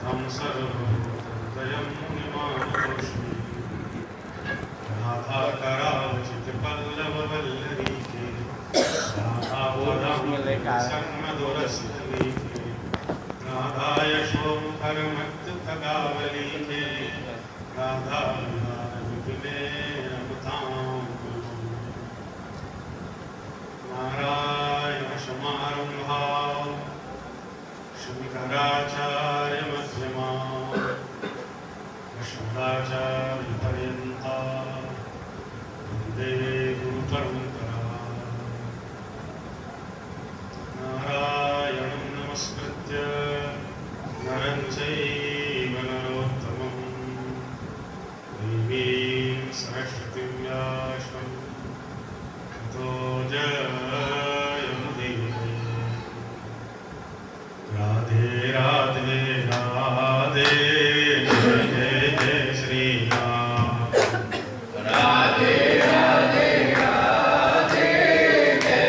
हम सर्वभूतहृदयं मुनिमानतोऽस्मि राधाकरावचित पल्लववल्लरीके राधापदाम्बुजसन्मधुरस्थलीके राधायशोमुखरमत्तगावलीके राधाविहारविपुले रमतां नारायणसमारम्भां शङ्कराचार्यमध्यमाम् अस्मदाचार्यपर्यन्तां वन्दे गुरुपरम्पराम् नारायणं नमस्कृत्य नरं चैव नरोत्तमं देवीं सरस्वतीं व्यासं ततो जयमुदीरये। राधे राधे राधे जय जय जय श्री राम। राधे राधे राधे जय जय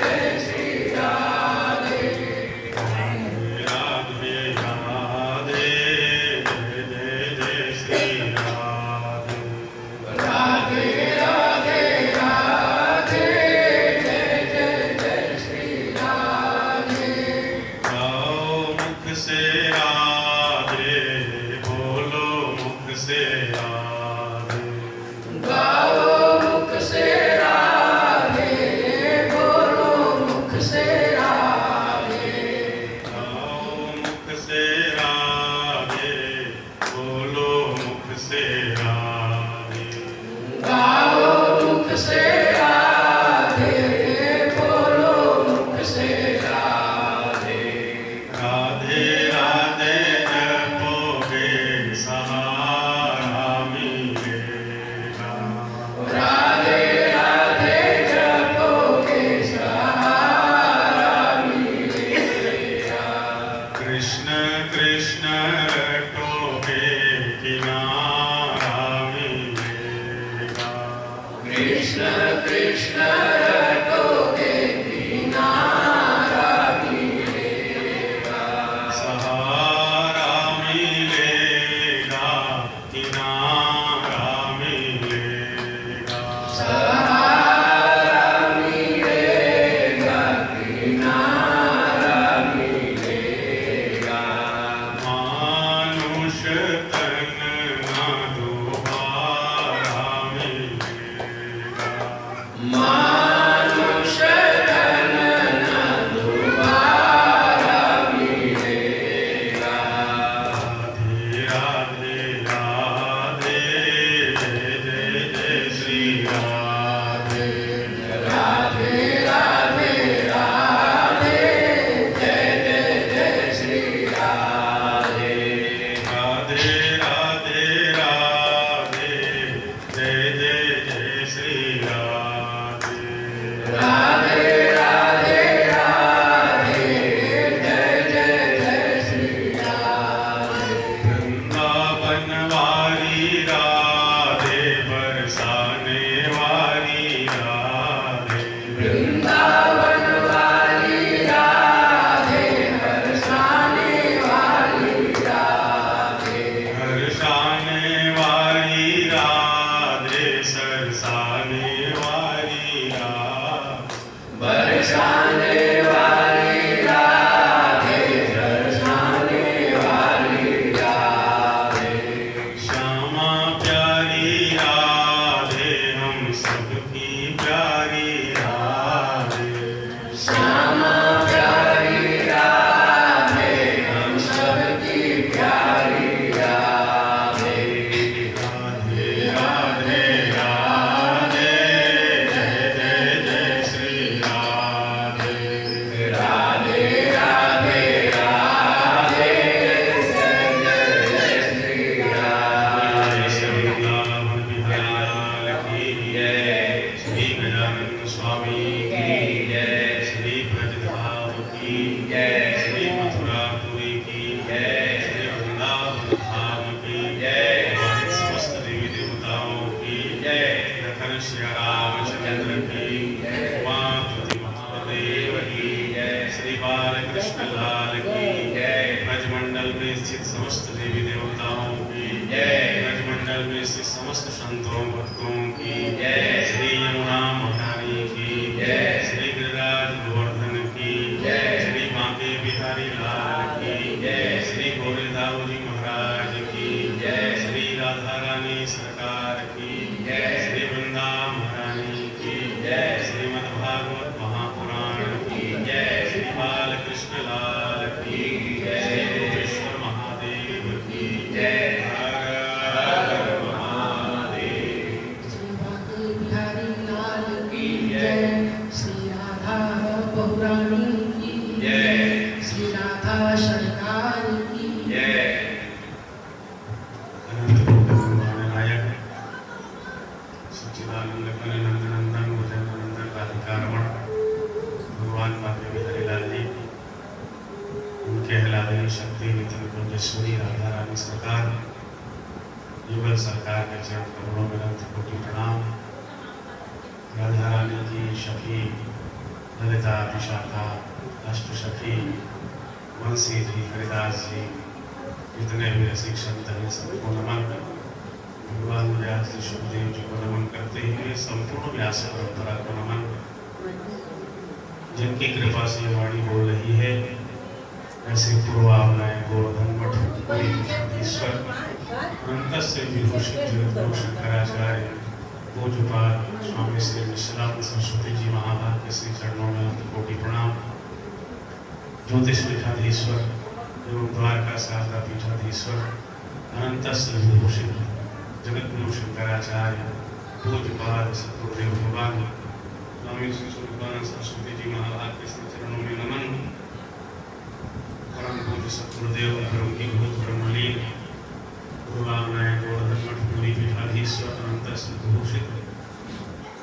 जय श्री राधे। राधे राधे जय जय जय श्री राधे। राधे राधे राधे जय जय जय श्री राधे। गाओ मुख से राधे बोलो मुख से राधे। गाओ मुख से राधे बोलो मुख से राधे। गाओ मुख से राधे बोलो मुख से राधे। गाओ मुख से राधे बोलो मुख से राधे। राधे राधे जपोगे सहारा मिलेगा। राधे राधे जपोगे सहारा मिलेगा। कृष्ण कृष्ण रटोगे किनारा मिलेगा। कृष्ण कृष्ण रटोगे किनारा मिलेगा। सहारा मिलेगा किनारा मिलेगा। सहारा मिलेगा किनारा मिलेगा। मानुष तन ना दोबारा मिलेगा। मानुष तन न दोबारा मिलेगा। राधे राधे राधे जय जय जय श्री राधे। राधे राधे राधे जय जय जय श्री राधे। राधे राधे राधे जय जय जय श्री राधे। राधे राधे राधे जय जय जय श्री राधे। वृंदावन वाली राधे बरसाने वाली राधे। वृंदावन वाली राधे हर्षाने वाली राधे। हर्षाने वाली राधे सरसाने वाली राधे। बरसाने वाली राधे हर्षाने वाली राधे। श्यामा प्यारी राधे हम सबकी प्यारी राधे। श्यामा प्यारी राधे हम सबकी प्यारी राधे। राधे राधे राधे जय जय जय श्री राधे। राधे राधे राधे जय जय जय श्री राधे। श्री वृंदावन बिहारी लाल की जय। श्री गजानन स्वामी की जय। श्री ब्रजधाम की जय। श्री मथुरापुरी की जय। श्री वृंदावन धाम की जय। हमारे समस्त देवी देवताओं की जय। लखन श्री रामचंद्र की उमापति महादेव की जय। श्री बालकृष्ण लाल की जय। ब्रजमंडल में स्थित समस्त बहुरानी की जय। श्रीनाथा सरकार की जय। नायक सच्चिदानंद नंदन भजनंदन राधिकारमण भगवान बाबे बिहारी लाल जी, उनके हलादनी शक्ति नितिन कुंजेश्वरी राधा रानी सरकार, युगल सरकार के चरण कमलों में रक्त कोटि प्रणाम। राधा रानी की सखी ललिता विशाखा अष्ट सखी वंशी जी हरिदास जी, जितने भी रसिक संत हैं सबको नमन। भगवान व्यास जी सुखदेव जी को नमन करते हुए संपूर्ण व्यास परंपरा को नमन। जिनकी कृपा से वाणी बोल रही है, ऐसे पूर्वावलय गोवर्धन मठ ईश्वर अनंत से विभूषित जगतगुरु शंकराचार्य पूज्यपाद स्वामी श्री विश्राम सरस्वती जी महाभाग के श्री चरणों में अनंत कोटि प्रणाम। ज्योतिष पीठाधीश्वर एवं द्वारका शारदा पीठाधीश्वर अनंत से विभूषित जगतगुरु शंकराचार्य पूज्यपाद सतगुरुदेव भगवान स्वामी श्री सूर्यपान सरस्वती जी महाभाग के श्री चरणों में नमन। परम पूज्य सतगुरुदेव धर्म की भूत ब्रह्मलीन गुरुवामनाय गोवर्धन मठ पूरी पीठाधीश्वर अनंत से विभूषित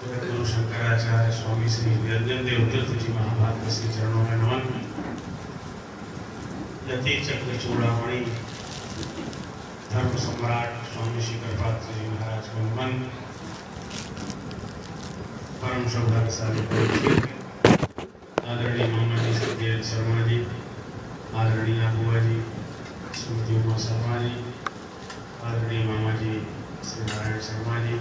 जगतगुरु शंकराचार्य स्वामी श्री निरंजन देव तीर्थ जी महाभाग के श्री चरणों में नमन। यति चक्र चूड़ामणि धर्म सम्राट स्वामी श्री कृपात्र जी महाराज को नमन। परम सौभाग्यशाली आदरणीय मामा जी श्री शर्मा जी, आदरणीय बुआ जी श्रीमती उमा शर्मा जी, आदरणीय मामा जी श्री नारायण शर्मा जी,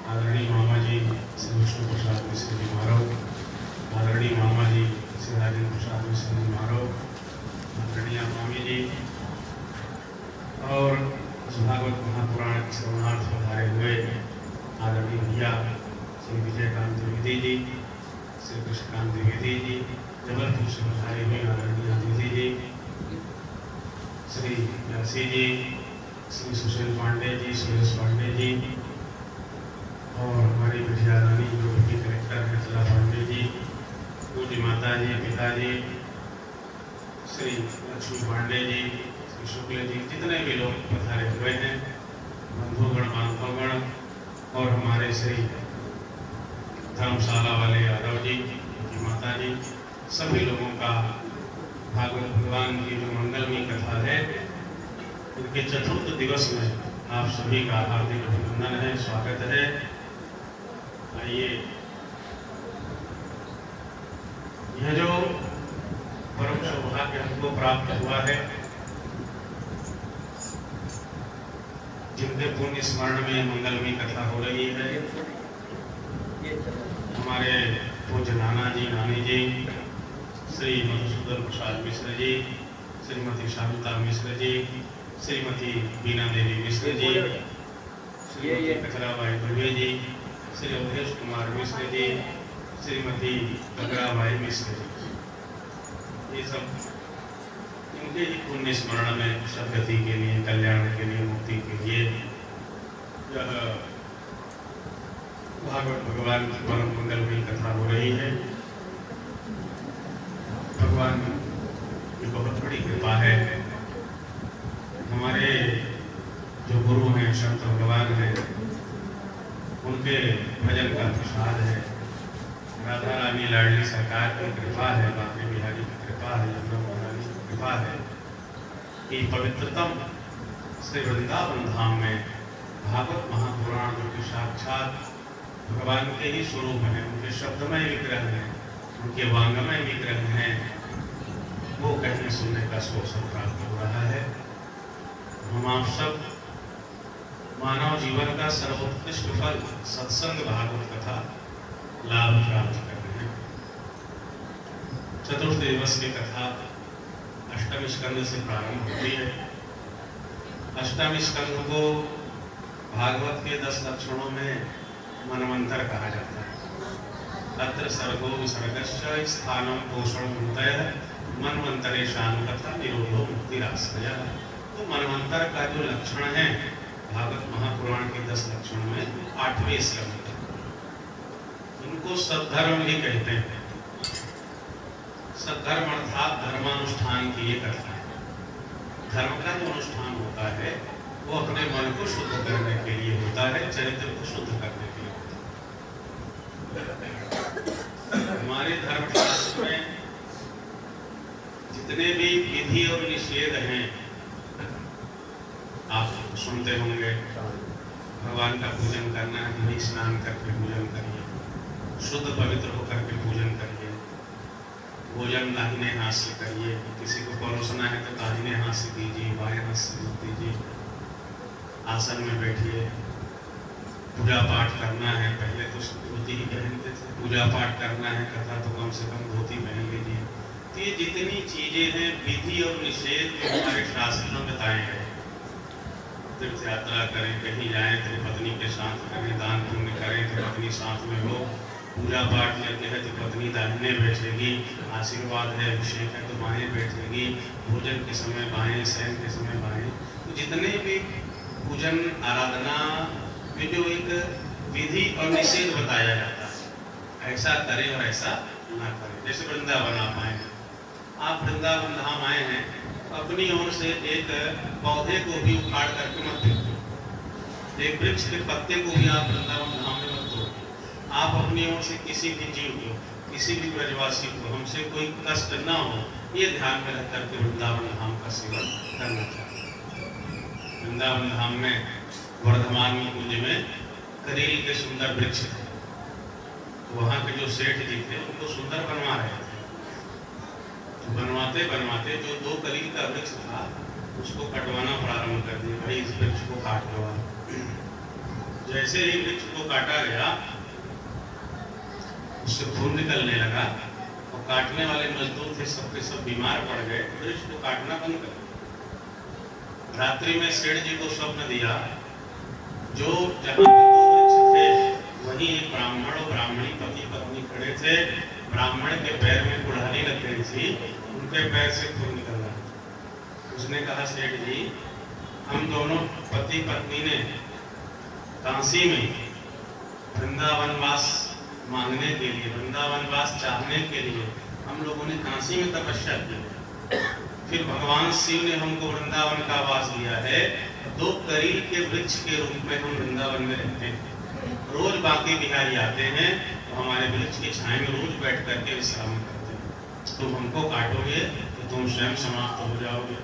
आदरणीय मामा जी श्री विष्णु प्रसाद मिश्र जी मारव, आदरणीय मामा जी श्री राजेंद्र प्रसाद मिश्र जी मारव, आदरणीय मामी जी और भागवत महापुराण के श्रवणार्थ पधारे हुए आदरणीय भैया श्री विजयकांत द्विवेदी जी, श्री कृष्णकांत द्विवेदी जी, जबलपुर से पधारे हुए आदरणीय दीदी जी, श्री व्यासी जी, श्री सुशील पांडे जी, सुरेश पांडे जी और हमारी बिटिया रानी जो डिप्टी कलेक्टर है जिला पांडे जी, पूज्य माता जी, पिताजी श्री लक्ष्मी पांडे जी, श्री शुक्ल जी, जितने भी लोग पधारे हुए हैं, बंधुगण बांधवगण और हमारे श्री धर्मशाला वाले यादव जी की माता जी, सभी लोगों का भागवत भगवान की जो मंगलमयी कथा है उनके चतुर्थ दिवस में आप सभी का हार्दिक अभिनंदन है, स्वागत है। आइए, यह जो परम सौभाग्य हमको प्राप्त हुआ है, जिनके पुण्य स्मरण में मंगलमयी कथा हो रही है, हमारे पूज्य नाना जी, नानी जी, श्री मधुसूदन प्रसाद मिश्र जी, श्रीमती शांता मिश्र जी, श्रीमती बीना देवी मिश्र जी, श्रीमती कचराबाई दुबे जी, श्री अवधेश कुमार मिश्र जी, श्रीमती कगराबाई मिश्र जी, ये सब इनके ही पुण्य स्मरण में सद्गति के लिए, कल्याण के लिए, मुक्ति के लिए यह भागवत भगवान की परम मंगलमयी कथा हो रही है। भगवान की बहुत बड़ी कृपा है। हमारे जो गुरु हैं, संत भगवान हैं, उनके भजन का प्रसाद है। राधा रानी लाडली सरकार की कृपा है, बांके बिहारी की कृपा है, यमुना महारानी की कृपा है कि पवित्रतम श्री वृंदावन धाम में भागवत महापुराण जो कि साक्षात भगवान के ही स्वरूप हैं, उनके शब्दमय विग्रह हैं, उनके वांगमय विग्रह हैं, वो कहने सुनने का अवसर प्राप्त हो रहा है। हम आप सब मानव जीवन का सर्वोत्कृष्ट फल सत्संग भागवत कथा लाभ प्राप्त कर रहे हैं। चतुर्थ दिवस की कथा अष्टम स्कंद से प्रारंभ होती है। अष्टम स्कंद को भागवत के 10 लक्षणों में मनवंतर कहा जाता है। अत्र सर्गो विसर्गश्च स्थानम पोषण मुक्तयः मनवंतरेशानुकथा निरोधो मुक्तिराश्रयः। तो मनवंतर का जो लक्षण है भागवत महापुराण के 10 लक्षण में 8वें स्कंद, इनको सद्धर्म भी कहते हैं। कर्म अर्थात धर्मानुष्ठान किए करता है। धर्म का जो अनुष्ठान होता है वो अपने मन को शुद्ध करने के लिए होता है, चरित्र को शुद्ध करने के लिए होता है। हमारे धर्मशास्त्र में जितने भी विधि और निषेध हैं आप सुनते होंगे। भगवान का पूजन करना है, दही स्नान करके पूजन करिए, शुद्ध पवित्र होकर के पूजन करिए, भोजन दाहिने हाथ से करिए, किसी को परोसना है तो दाहिने हाथ से दीजिए, बाएं हाथ से मत दीजिए, आसन में बैठिए, पूजा पाठ करना है, पहले तो धोती ही पहनते थे, पूजा पाठ करना है कथा तो कम से कम धोती पहन लीजिए। तो ये जितनी चीजें हैं विधि और निषेध जो हमारे शास्त्रों में बताए हैं, तीर्थ यात्रा करें, कहीं जाएं तो पत्नी के साथ करें, दान पुण्य करें तो पत्नी साथ में हो, पूजा पाठ करके है तो पत्नी दाहिने बैठेगी, आशीर्वाद है अभिषेक है तो बाएं बैठेगी, भोजन के समय बाएं, शयन के समय बाएं। तो जितने भी पूजन आराधना में जो एक विधि और निषेध बताया जाता है, ऐसा करें और ऐसा ना करें। जैसे वृंदावन आप आए हैं, आप वृंदावन धाम आए हैं, अपनी ओर से एक पौधे को भी उखाड़ करके मत फेंकिए, एक वृक्ष के पत्ते को भी आप वृंदावन धाम में मत तोड़िए। आप अपनी ओर से किसी भी जीव को, किसी भी ब्रजवासी को हमसे कोई कष्ट न हो, ये ध्यान में रख करके वृंदावन धाम का सेवन करना चाहिए। वृंदावन धाम में वर्धमान कुंज में करील के सुंदर वृक्ष थे, वहाँ के जो सेठ जी थे उनको सुंदर बनवा रहे थे। बनवाते बनवाते जो 2 कलील का वृक्ष था उसको कटवाना प्रारंभ कर दिया, भाई इस वृक्ष को काट दो। जैसे ही वृक्ष को काटा गया उससे खून निकलने लगा और काटने वाले मजदूर थे सबके सब बीमार पड़ गए, वृक्ष को काटना बंद कर दिया। रात्रि में सेठ जी को स्वप्न दिया, जो जहाँ 2 वृक्ष थे वहीं एक ब्राह्मण और ब्राह्मणी पति पत्नी खड़े थे, ब्राह्मण के पैर में कुल्हाड़ी लग गई थी, उनके पैर से खून निकल रहा। उसने कहा सेठ जी, हम दोनों पति पत्नी ने काशी में वृंदावन वास मांगने के लिए, वृंदावन वास चाहने के लिए हम लोगों ने काशी में तपस्या की, फिर भगवान शिव ने हमको वृंदावन का वास दिया है। 2 करील के वृक्ष के रूप में हम वृंदावन में रहते हैं। रोज बाकी बिहारी आते हैं तो हमारे वृक्ष की छाया में रोज बैठ करके विश्राम करते हैं। तुम हमको काटोगे तो तुम स्वयं समाप्त हो जाओगे।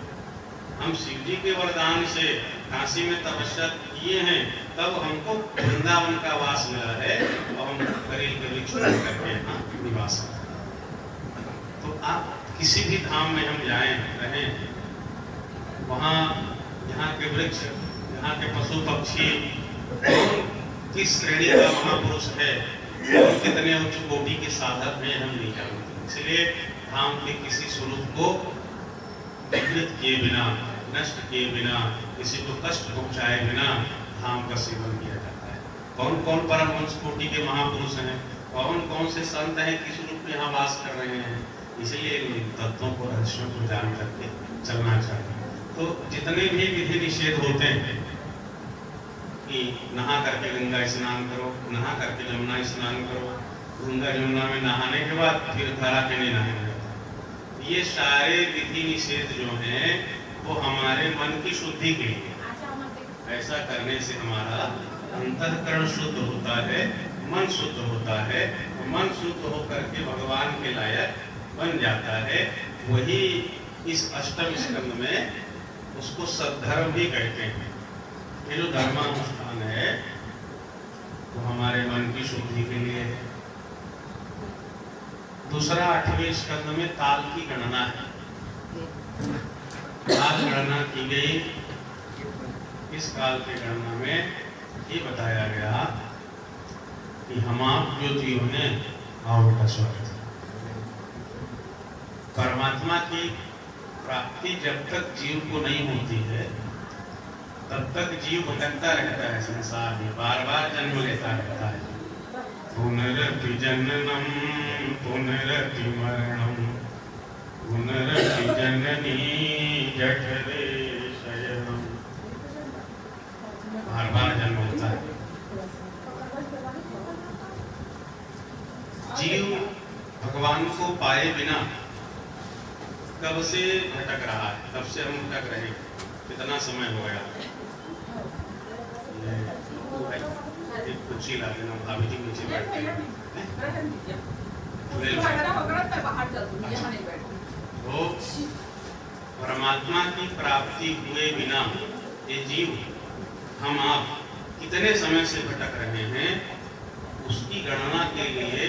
हम शिव जी के वरदान से काशी में तपस्या किए हैं, तब हमको वृंदावन का वास मिला है और हम करील के वृक्ष करके यहाँ निवास करते हैं। तो आप किसी भी धाम में हम जाएं रहें, वहाँ यहाँ के वृक्ष, यहाँ के पशु पक्षी, किस श्रेणी का महापुरुष है, कितने उच्च कोटि के साधक हैं, हम नहीं जानते। इसलिए धाम के किसी स्वरूप को विकृत किए बिना, नष्ट किए बिना, किसी को कष्ट पहुंचाए बिना धाम का सेवन किया जाता है। कौन कौन परमहंस कोटि के महापुरुष हैं, कौन कौन से संत हैं, किस रूप में यहाँ वास कर रहे हैं, इसलिए इन तत्वों को, रहस्यों को जान करके चलना चाहिए। तो जितने भी विधि निषेध होते हैं कि नहा करके गंगा स्नान करो, नहा करके जमुना स्नान करो, गंगा जमुना में नहाने के बाद फिर धारा के नहीं नहाना जाता, ये सारे विधि निषेध जो हैं वो हमारे मन की शुद्धि के लिए। ऐसा करने से हमारा अंतःकरण शुद्ध होता है, मन शुद्ध होता है, मन शुद्ध होकर के भगवान के लायक बन जाता है। वही इस अष्टम स्कंद में उसको सद्धर्म भी कहते हैं। ये जो धर्मानुष्ठान है वो हमारे मन की शुद्धि के लिए है। दूसरा 8वें स्कंद में काल की गणना है। काल गणना की गई। इस काल की गणना में ये बताया गया कि हम आप जो जीव हैं आओ बेटा स्वागत। परमात्मा की प्राप्ति जब तक जीव को नहीं होती है तब तक जीव भटकता रहता है संसार में, बार बार जन्म लेता रहता है। पुनरपि जननम पुनरपि मरणम पुनरपि जननी जठरे शयनम। बार बार जन्म होता है। जीव भगवान को पाए बिना कब से भटक रहा है, कब से हम भटक रहे हैं, कितना समय हो गया। एक कुर्सी ला देना, भाभी जी नीचे बैठते हैं। तो परमात्मा की प्राप्ति हुए बिना ये जीव हम आप कितने समय से भटक रहे हैं, उसकी गणना के लिए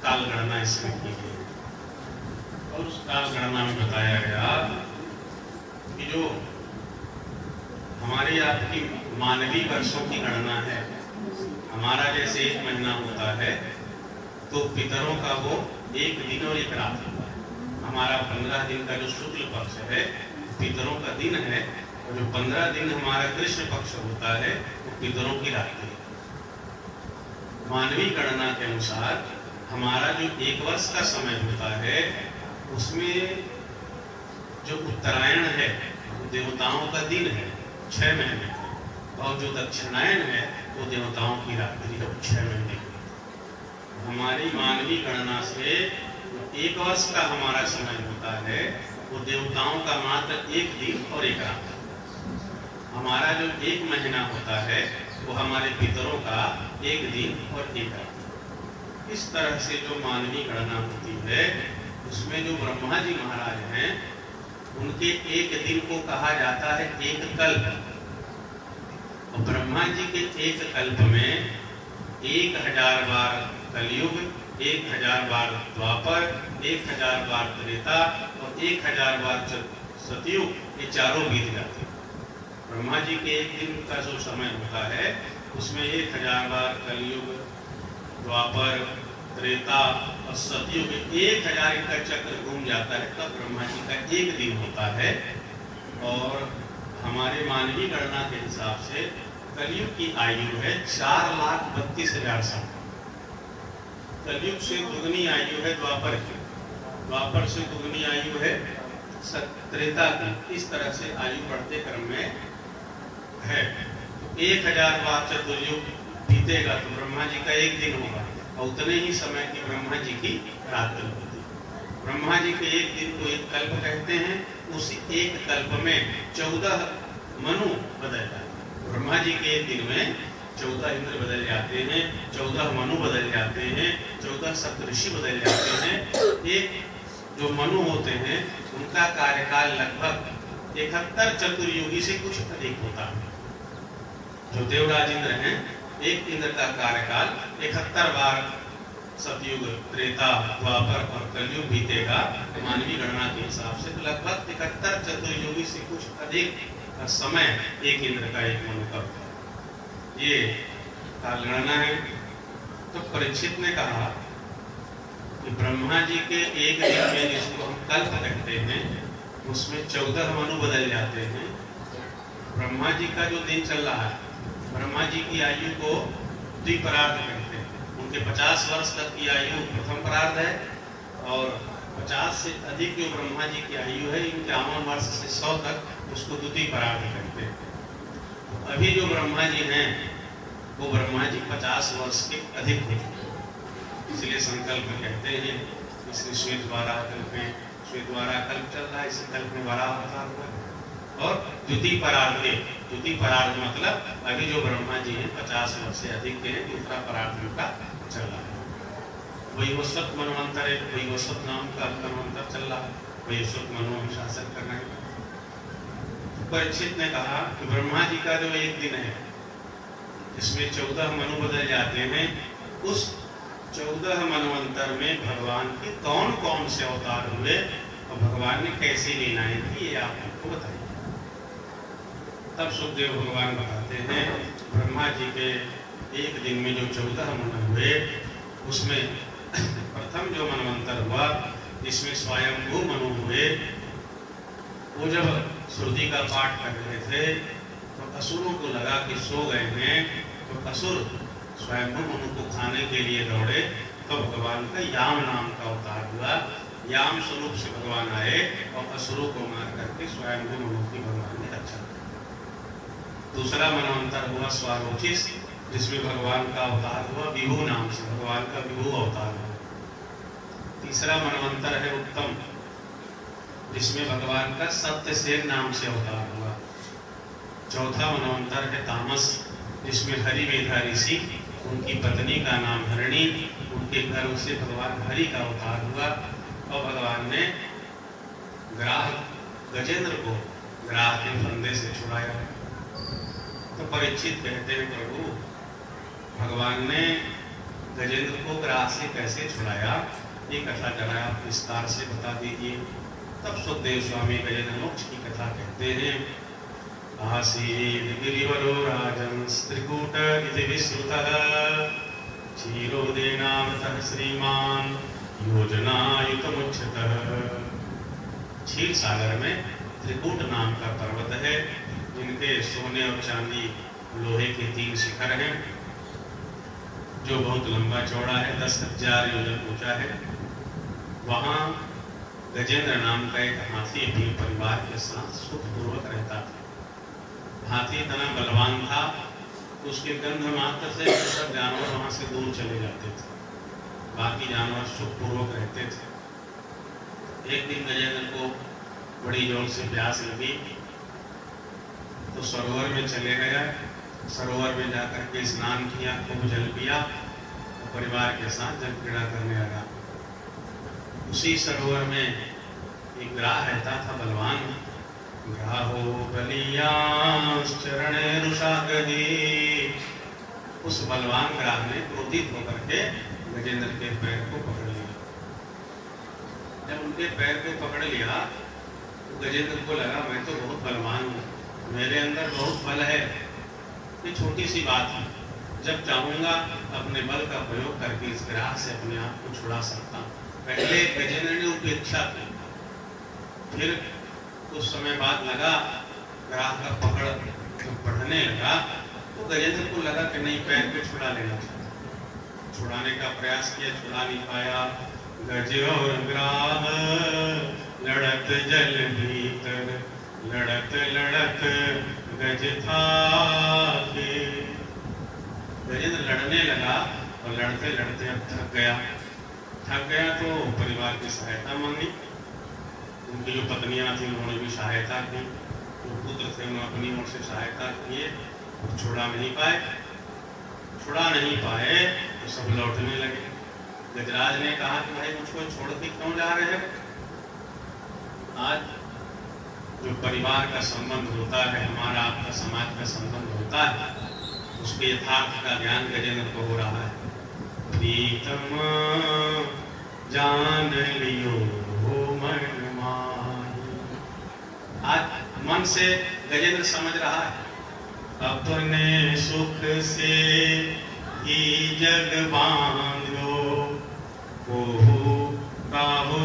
काल गणना इसमें की गई है। और उस काल गणना में बताया गया कि जो हमारी आपकी मानवीय वर्षों की गणना है, हमारा जैसे 1 महीना होता है तो पितरों का वो 1 दिन और 1 रात होता है। हमारा 15 दिन का जो शुक्ल पक्ष है पितरों का दिन है, और जो 15 दिन हमारा कृष्ण पक्ष होता है वो पितरों की रात्रि है। मानवीय गणना के अनुसार हमारा जो 1 वर्ष का समय होता है उसमें जो उत्तरायण है वो देवताओं का दिन है 6 महीने, और जो दक्षिणायन है वो देवताओं की रात्रि है 6 महीने की। हमारी मानवीय गणना से 1 वर्ष का हमारा समय होता है वो देवताओं का मात्र 1 दिन और 1 रात। हमारा जो 1 महीना होता है वो हमारे पितरों का 1 दिन और 1 रात। इस तरह से जो मानवीय गणना होती है उसमें जो ब्रह्मा जी महाराज हैं उनके 1 दिन को कहा जाता है 1 कल्प। और ब्रह्मा जी के 1 कल्प में 1000 बार कलयुग, 1000 बार द्वापर, 1000 बार त्रेता और 1000 बार सतयुग, ये चारों बीत जाते हैं। ब्रह्मा जी के 1 दिन का जो समय होता है उसमें 1000 बार कलयुग, द्वापर, त्रेता और सतयुग 1000 का चक्र घूम जाता है, तब ब्रह्मा जी का 1 दिन होता है। और हमारे मानवीय गणना के हिसाब से कलयुग की आयु है 4,32,000 साल। कलयुग से दुगनी आयु है द्वापर की, द्वापर से दुगनी आयु है त्रेता की। इस तरह से आयु बढ़ते क्रम में है। 1000 बार चतुर्युग बीतेगा तो ब्रह्मा जी का 1 दिन होगा, और उतने ही समय की ब्रह्मा जी की रात्रि होती है। ब्रह्मा जी के 1 दिन को 1 कल्प कहते हैं। उसी 1 कल्प में 14 मनु बदल जाते हैं। ब्रह्मा जी के 1 दिन में 14 इंद्र बदल जाते हैं, 14 मनु बदल जाते हैं, 14 सप्तऋषि बदल जाते हैं। एक जो मनु होते हैं उनका कार्यकाल लगभग 71 चतुर्युगी से कुछ अधिक होता है। जो देवराज इंद्र हैं, एक इंद्र का कार्यकाल 71 बार सतयुग, त्रेता, द्वापर और कलयुग बीतेगा मानवीय गणना के हिसाब से। तो लगभग 71 चतुर्युगी से कुछ अधिक समय एक इंद्र का एक मनु का होता है। ये काल गणना है। तो परीक्षित ने कहा कि ब्रह्मा जी के 1 दिन में जिसको हम कल्प कहते हैं उसमें 14 मनु बदल जाते हैं। ब्रह्मा जी का जो दिन चल रहा है, ब्रह्मा जी की आयु को द्विपरार्ध कहते हैं। उनके 50 वर्ष तक की आयु प्रथम परार्ध है, और 50 से अधिक जो ब्रह्मा जी की आयु है 51 वर्ष से 100 तक उसको द्वितीय परार्ध कहते हैं। अभी जो ब्रह्मा जी हैं वो ब्रह्मा जी 50 वर्ष के अधिक हो चुके हैं, इसलिए संकल्प कहते हैं। इसलिए श्वेत वाराह कल्प में श्वेत वाराह कल्प चल रहा है, इस कल्प में वाराह अवतार हुआ है। और द्वितीय परार्ध में, द्वितीय परार्ध मतलब अभी जो ब्रह्मा जी हैं 50 वर्ष से अधिक के हैं, दूसरा परार्ध उनका चल रहा है। वैवस्वत मनवंतर है, वैवस्वत नाम का मनवंतर चल रहा है, वैवस्वत मनु शासन कर रहे हैं। परीक्षित ने कहा कि ब्रह्मा जी का जो 1 दिन है इसमें 14 मनु बदल जाते हैं। उस 14 मनवंतर में भगवान के कौन कौन से अवतार हुए और भगवान ने कैसी लीलाएं की, ये आप हमको बताइए। तब सुखदेव भगवान बताते हैं ब्रह्मा जी के 1 दिन में जो 14 मनु हुए उसमें प्रथम जो मनवंतर हुआ जिसमें स्वयंभू मनु हुए, वो जब श्रुति का पाठ कर रहे थे तो असुरों को लगा कि सो गए हैं, तो असुर स्वयंभू मनु को खाने के लिए दौड़े। तो भगवान का याम नाम का अवतार हुआ। याम स्वरूप से भगवान आए और असुरों को मार करके स्वयंभू मनु की भगवान ने रक्षा की। दूसरा मनवंतर हुआ स्वारोचिस, जिसमें भगवान का अवतार हुआ विभु नाम से, भगवान का विभु अवतार हुआ। तीसरा मनवंतर है उत्तम, जिसमें भगवान का सत्यसेन नाम से अवतार हुआ। चौथा मनवंतर है तामस, जिसमें हरि वेधा ऋषि, उनकी पत्नी का नाम हरिणी, उनके गर्भ से भगवान हरि का अवतार हुआ। और भगवान ने ग्राह गजेंद्र को ग्राह के फंदे से छुड़ाया। तो परीक्षित कहते हैं, प्रभु भगवान ने गजेंद्र को ग्राह से कैसे छुड़ाया, ये कथा जरा आप विस्तार से बता दीजिए। तब सुखदेव स्वामी गजेंद्र मोक्ष की कथा कहते हैं। आसीत् गिरिवरो राजन् त्रिकूट इति विश्रुतः क्षीरोदेनावतः श्रीमान् योजनायुतमुच्यतः। क्षीर सागर में त्रिकूट नाम का पर्वत है, जिनके सोने और चांदी लोहे के 3 शिखर हैं, जो बहुत लंबा चौड़ा है, 10,000 योजन ऊंचा है। वहाँ गजेंद्र नाम का एक हाथी अपने परिवार के साथ सुखपूर्वक रहता था। हाथी इतना बलवान था, उसके गंध मात्र से सब जानवर वहां से दूर चले जाते थे, बाकी जानवर सुखपूर्वक रहते थे। एक दिन गजेंद्र को बड़ी जोर से प्यास लगी, तो सरोवर में चले गया। सरोवर में जाकर के स्नान किया, खूब जल पिया, परिवार के साथ जल क्रीड़ा करने लगा। उसी सरोवर में एक ग्राह रहता था, बलवान। ग्राहो बलियांश्चरणे रुषागहि। उस बलवान ग्राह ने क्रोधित होकर के गजेंद्र के पैर को पकड़ लिया। जब उनके पैर को पकड़ लिया तो गजेंद्र को लगा, मैं तो बहुत बलवान हूँ, मेरे अंदर बहुत बल है, ये छोटी सी बात है, जब चाहूंगा अपने बल का प्रयोग करके इस ग्राह से अपने आप को छुड़ा सकता हूँ। पहले गजेंद्र ने उपेक्षा की, फिर कुछ समय बाद लगा ग्राह का पकड़ जब बढ़ने लगा तो गजेंद्र को लगा कि नहीं, पैर पे छुड़ा लेना चाहिए। छुड़ाने का प्रयास किया, छुड़ा नहीं पाया। गज और ग्राह लड़त जल भीतर, लड़त लड़त गज था। गजेंद्र लड़ने लगा और लड़ते लड़ते अब थक गया। थक गया तो परिवार की सहायता मांगी। उनकी जो पत्नियां थी उन्होंने भी सहायता की, जो पुत्र थे उन्होंने अपनी ओर से सहायता किए, छुड़ा नहीं पाए तो सब लौटने लगे। गजराज ने कहा कि भाई मुझको छोड़ के क्यों जा रहे हो? आज जो परिवार का संबंध होता है, हमारा आपका समाज का संबंध होता है, उसके यथार्थ का ज्ञान गजेंद्र को हो रहा है। प्रीतम जान लियो मन माही। आज मन से गजेंद्र समझ रहा है, अपने सुख से ही जग बांधो, कोहू काहू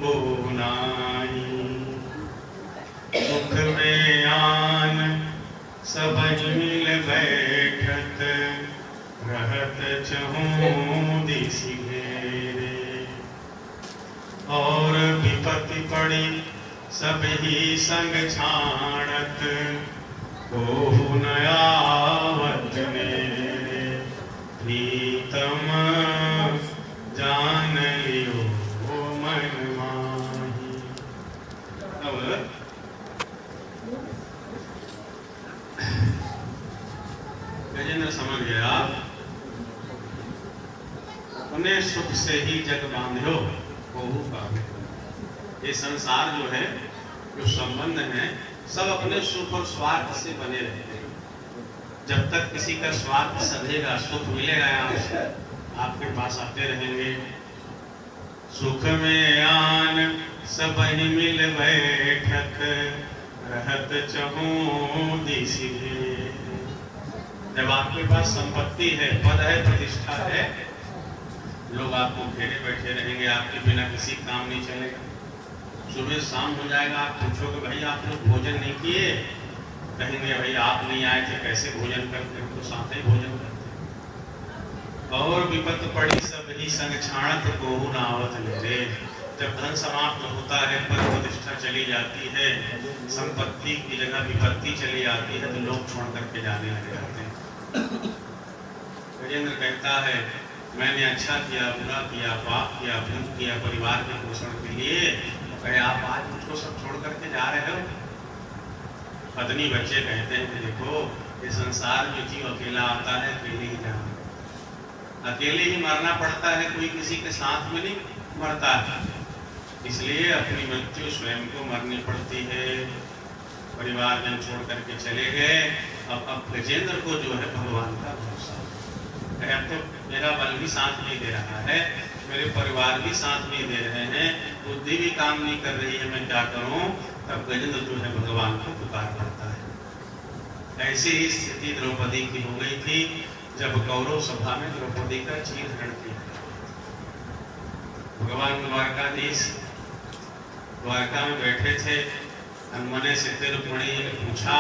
को नाई। सुख में आन सब मिल बैठत, रहत चहूं दिशि घेरे। और विपत्ति पड़ी सब ही संग छाणत, कोहू न आवत नेरे। प्रीतम जान लियो मन माही। अब गजेंद्र समझ गया, अपने सुख से ही जग बांधो, कोहू काहू। ये संसार जो है, जो संबंध है, सब अपने सुख और स्वार्थ से बने रहते हैं। जब तक किसी का स्वार्थ सधेगा, सुख मिलेगा आपसे, आपके पास आते रहेंगे। सुख में आन सब ही मिल बैठत, रहत चहूं दिशि घेरे। जब आपके पास संपत्ति है, पद है, प्रतिष्ठा है, लोग आपको घेरे बैठे रहेंगे, आपके बिना किसी काम नहीं चलेगा। सुबह शाम हो जाएगा, आप पूछोगे भाई आप लोग भोजन नहीं किए, कहेंगे भाई आप नहीं आए थे, कैसे भोजन करते, तो साथ ही भोजन करते। और विपत्त पड़ी सब ही संग छाणत, कोहू न आवत नेरे। जब धन समाप्त होता है, पद प्रतिष्ठा चली जाती है, संपत्ति की जगह विपत्ति चली जाती है, तो लोग छोड़ करके जाने लग जाते हैं। गजेंद्र कहता है, मैंने अच्छा किया, बुरा किया, पाप किया, भूख किया परिवार के पोषण के लिए, कहे आप आज मुझको सब छोड़ करके जा रहे हो? पत्नी बच्चे कहते हैं कि देखो ये संसार में जीव अकेला आता है, अकेले ही जाना, अकेले ही मरना पड़ता है, कोई किसी के साथ में नहीं मरता है, इसलिए अपनी मृत्यु स्वयं को मरनी पड़ती है। परिवार जन छोड़ करके चले गए। अब गजेंद्र को जो है भगवान का भरोसा, अब तो मेरा बल भी साथ नहीं दे रहा है, मेरे परिवार भी साथ नहीं दे रहे हैं, बुद्धि भी काम नहीं कर रही है, मैं क्या करूं? तब गजेंद्र जो है भगवान को पुकार करता है। ऐसी ही स्थिति द्रौपदी की हो गई थी जब कौरव सभा में द्रौपदी का चीरहरण किया। भगवान द्वारकाधीश द्वारका में बैठे थे, अनमने से रुक्मिणी ने पूछा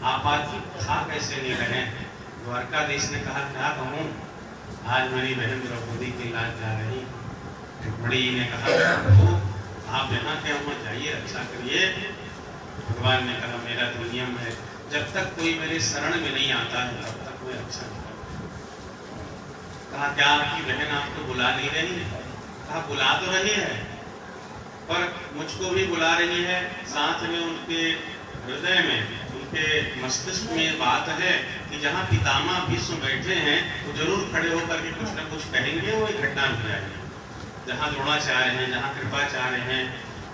आप आज खा कैसे नहीं रहे? द्वारकाधीश ने कहा क्या कहूँ, आज मेरी बहन द्रौपदी की लाज जा रही। रुक्मिणी ने कहा आप यहाँ के मत जाइए, रक्षा करिए। भगवान ने कहा मेरा तो नियम है, जब तक कोई मेरे शरण में नहीं आता है तब तक मैं रक्षा नहीं करता। कहा क्या आपकी बहन आपको बुला नहीं रही? कहा बुला तो रही है, पर मुझको भी बुला रही है, साथ में उनके हृदय में, उनके मस्तिष्क में बात है कि जहाँ पितामह भीष्म बैठे हैं वो जरूर खड़े होकर के कुछ न कुछ कहेंगे, वो एक घटना हो जाएगी। जहाँ द्रोणाचार्य हैं, जहाँ कृपाचार्य हैं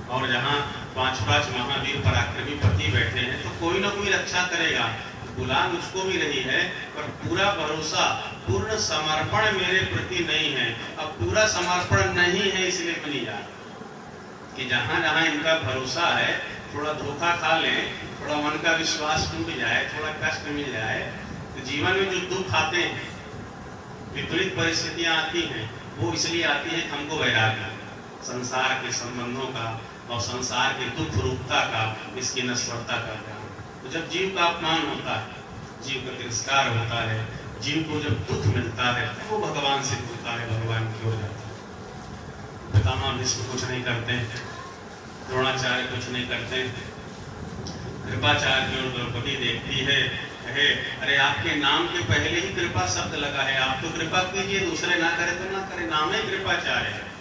और जहाँ पांच महावीर पराक्रमी पति बैठे हैं, तो कोई ना कोई रक्षा करेगा। बुला मुझको भी रही है, पर पूरा भरोसा, पूर्ण समर्पण मेरे प्रति नहीं है। अब पूरा समर्पण नहीं है इसलिए मैं नहीं जा रहा, कि जहाँ जहाँ इनका भरोसा है थोड़ा धोखा खा लें, थोड़ा मन का विश्वास टूट जाए, थोड़ा कष्ट मिल जाए, तो जीवन में जो दुख आते हैं, विपरीत परिस्थितियां आती हैं, वो इसलिए आती है हमको वैराग्य संसार के संबंधों का और संसार के दुख रूपता का, इसकी नश्वरता का ज्ञान। तो जब जीव का अपमान होता है, जीव का तिरस्कार होता है, जीव को जब दुख मिलता है तो वो भगवान से होता है, भगवान की ओर जाता है। पितामह भीष्म कुछ नहीं करते, द्रोणाचार्य कुछ नहीं करते, कृपाचार्य की ओर द्रौपदी देखती है, कहे अरे आपके नाम के पहले ही कृपा शब्द लगा है, आप तो कृपा कीजिए, दूसरे ना करे तो ना करे, नाम है कृपाचार्य है।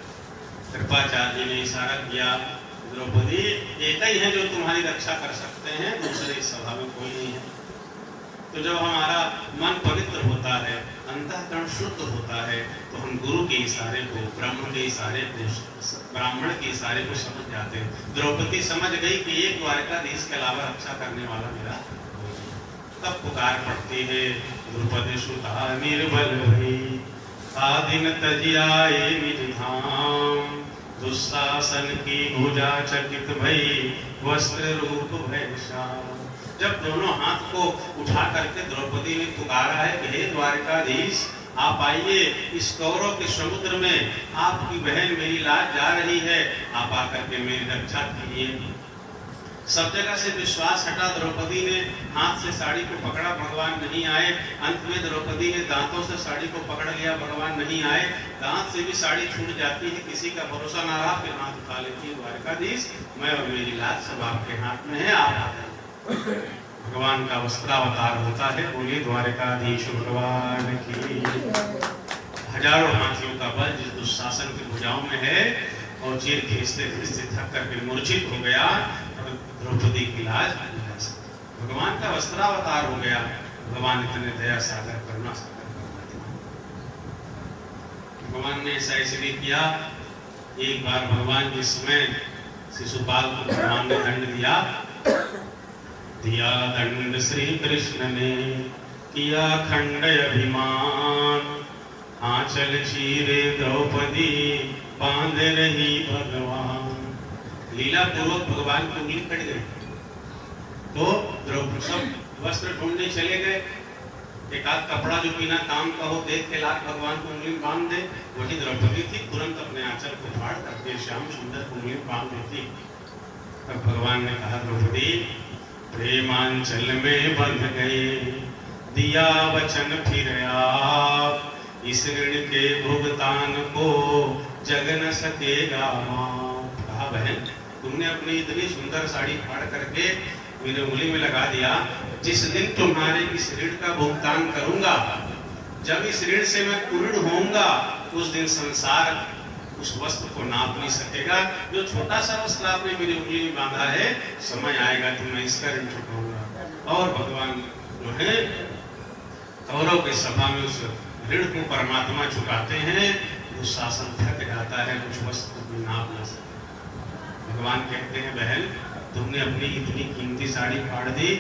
कृपाचार्य जी ने इशारा किया द्रौपदी एक ही है जो तुम्हारी रक्षा कर सकते हैं, दूसरे इस सभा में कोई नहीं है। तो जब हमारा मन पवित्र होता है, अंतःकरण शुद्ध होता है, तो हम गुरु के इशारे को, ब्राह्मण के इशारे को, ब्राह्मण के इशारे को समझ जाते हैं। द्रौपदी समझ गई कि एक द्वारकाधीश के अलावा रक्षा करने वाला मेरा, तब पुकार पड़ती है द्रौपदी सुता निर्बल भई, आदिन तजियाए निज धाम, दुशासन की भुजा चकित भई, वस्त्र रूप भय श्याम। जब दोनों हाथ को उठा करके द्रौपदी ने पुकारा है कि हे द्वारकाधीश आप आइए, इस कौरव के समुद्र में आपकी बहन मेरी लाज जा रही है, आप आकर के मेरी रक्षा कीजिए। सब जगह से विश्वास हटा, द्रौपदी ने हाथ से साड़ी को पकड़ा, भगवान नहीं आए। अंत में द्रौपदी ने दांतों से साड़ी को पकड़ लिया, भगवान नहीं आए। दांत से भी साड़ी छूट जाती है, किसी का भरोसा ना रहा, फिर हाथ उठा लेती है द्वारकाधीश, मैं और मेरी लाज सब आपके हाथ में है, आप आ जाइए। भगवान का वस्त्रावतार होता है, बोलिए द्वारकाधीश भगवान की। हजारों हाथियों का बल जिस दुशासन की भुजाओं में है, और चीर खींचते खींचते थक करके मूर्छित हो गया, द्रौपदी की लाज भगवान का वस्त्रावतार हो गया। भगवान इतने दया सागर करुणा सागर, भगवान ने ऐसा इसलिए किया। एक बार भगवान के समय शिशुपाल को भगवान ने दंड दिया दंड श्री कृष्ण ने, किया खंड अभिमान, आंचल चीरे द्रौपदी, बांध रही भगवान। लीला पूर्वक भगवान की उंगली कट गई, तो द्रौपदी सब वस्त्र ढूंढने चले गए। एक आध कपड़ा जो बिना काम का हो देख के लाख भगवान को उंगली बांध दे, वही द्रौपदी थी, तुरंत अपने आंचल को फाड़ करके श्याम सुंदर को उंगली बांध देती। तब भगवान ने कहा द्रौपदी प्रेमांचल में बंध गए, दिया वचन फिर आप, इस ऋण के भुगतान को जग न सकेगा माफ। कहा बहन तुमने अपनी इतनी सुंदर साड़ी फाड़ करके मेरे उंगली में लगा दिया, जिस दिन तुम्हारे इस ऋण का भुगतान करूंगा, जब इस ऋण से मैं पूर्ण होऊंगा, उस दिन संसार उस वस्त्र को नाप नहीं सकेगा। जो छोटा सा वस्त्र आपने मेरी उंगली में बांधा है, समय आएगा तो मैं इसका ऋण चुकाऊंगा। और भगवान जो है कौरव के सभा में उस ऋण को परमात्मा चुकाते हैं। वो शासन थक जाता है, उस वस्त्र को कोई नाप ना सके। भगवान कहते हैं, बहन तुमने अपनी इतनी कीमती साड़ी फाड़ दी।